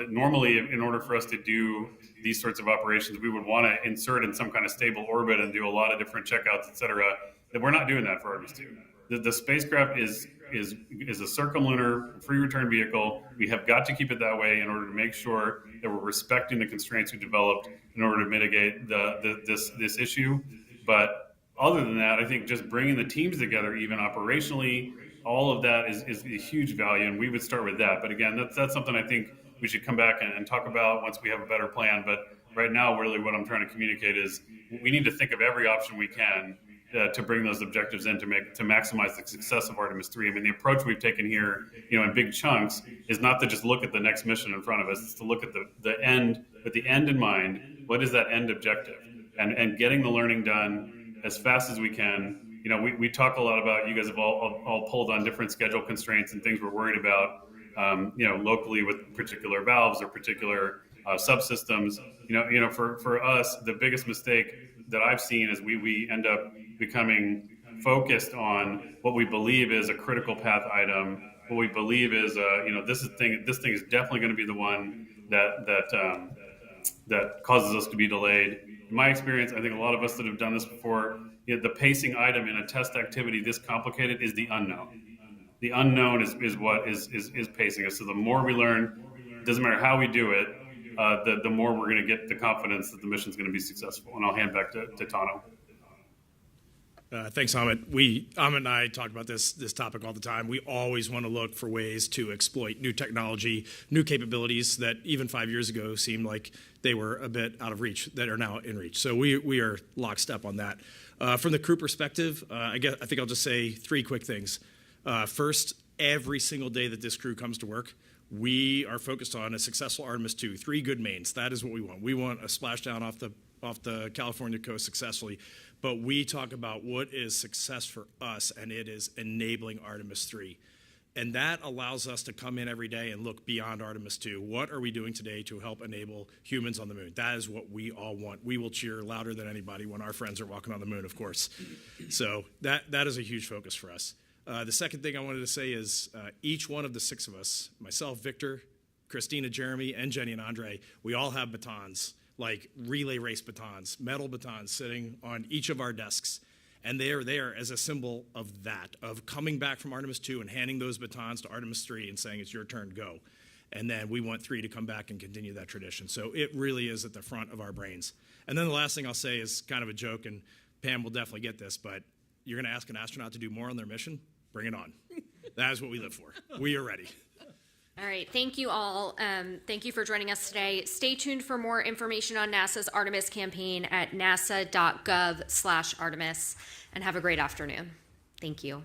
normally, in order for us to do these sorts of operations, we would want to insert in some kind of stable orbit and do a lot of different checkouts, et cetera. That we're not doing that for Artemis II. The spacecraft is a circumlunar free return vehicle. We have got to keep it that way in order to make sure that we're respecting the constraints we developed in order to mitigate this issue. But other than that, I think just bringing the teams together, even operationally, all of that is a huge value, and we would start with that. But again, that's something I think we should come back and talk about once we have a better plan. But right now, really what I'm trying to communicate is we need to think of every option we can to bring those objectives in to maximize the success of Artemis III. I mean, the approach we've taken here, in big chunks, is not to just look at the next mission in front of us. It's to look at the end, with the end in mind. What is that end objective? And getting the learning done as fast as we can. We talk a lot about, you guys have all pulled on different schedule constraints and things we're worried about, locally with particular valves or particular subsystems. For us, the biggest mistake that I've seen is we end up becoming focused on what we believe is a critical path item, what we believe is, this thing is definitely going to be the one that causes us to be delayed. In my experience, I think a lot of us that have done this before, the pacing item in a test activity this complicated is the unknown. The unknown is what is pacing us. So the more we learn, it doesn't matter how we do it, the more we're going to get the confidence that the mission's going to be successful. And I'll hand back to Tano. Thanks, Amit. Amit and I talk about this topic all the time. We always want to look for ways to exploit new technology, new capabilities that even 5 years ago seemed like they were a bit out of reach, that are now in reach. So we are lockstep on that. From the crew perspective, I think I'll just say three quick things. First, every single day that this crew comes to work, We are focused on a successful Artemis II, 3 good mains. That is what we want. We want a splashdown off the California coast successfully, but we talk about what is success for us, and it is enabling Artemis III. And that allows us to come in every day and look beyond Artemis II. What are we doing today to help enable humans on the moon? That is what we all want. We will cheer louder than anybody when our friends are walking on the moon, of course. So that is a huge focus for us. The second thing I wanted to say is each one of the 6 of us, myself, Victor, Christina, Jeremy, and Jenny and Andre, we all have batons, like relay race batons, metal batons sitting on each of our desks. And they are there as a symbol of that, of coming back from Artemis II and handing those batons to Artemis III and saying, it's your turn, go. And then we want 3 to come back and continue that tradition. So it really is at the front of our brains. And then the last thing I'll say is kind of a joke, and Pam will definitely get this, but you're going to ask an astronaut to do more on their mission? Bring it on. That is what we live for. We are ready. All right, thank you all. Thank you for joining us today. Stay tuned for more information on NASA's Artemis campaign at nasa.gov/Artemis, and have a great afternoon. Thank you.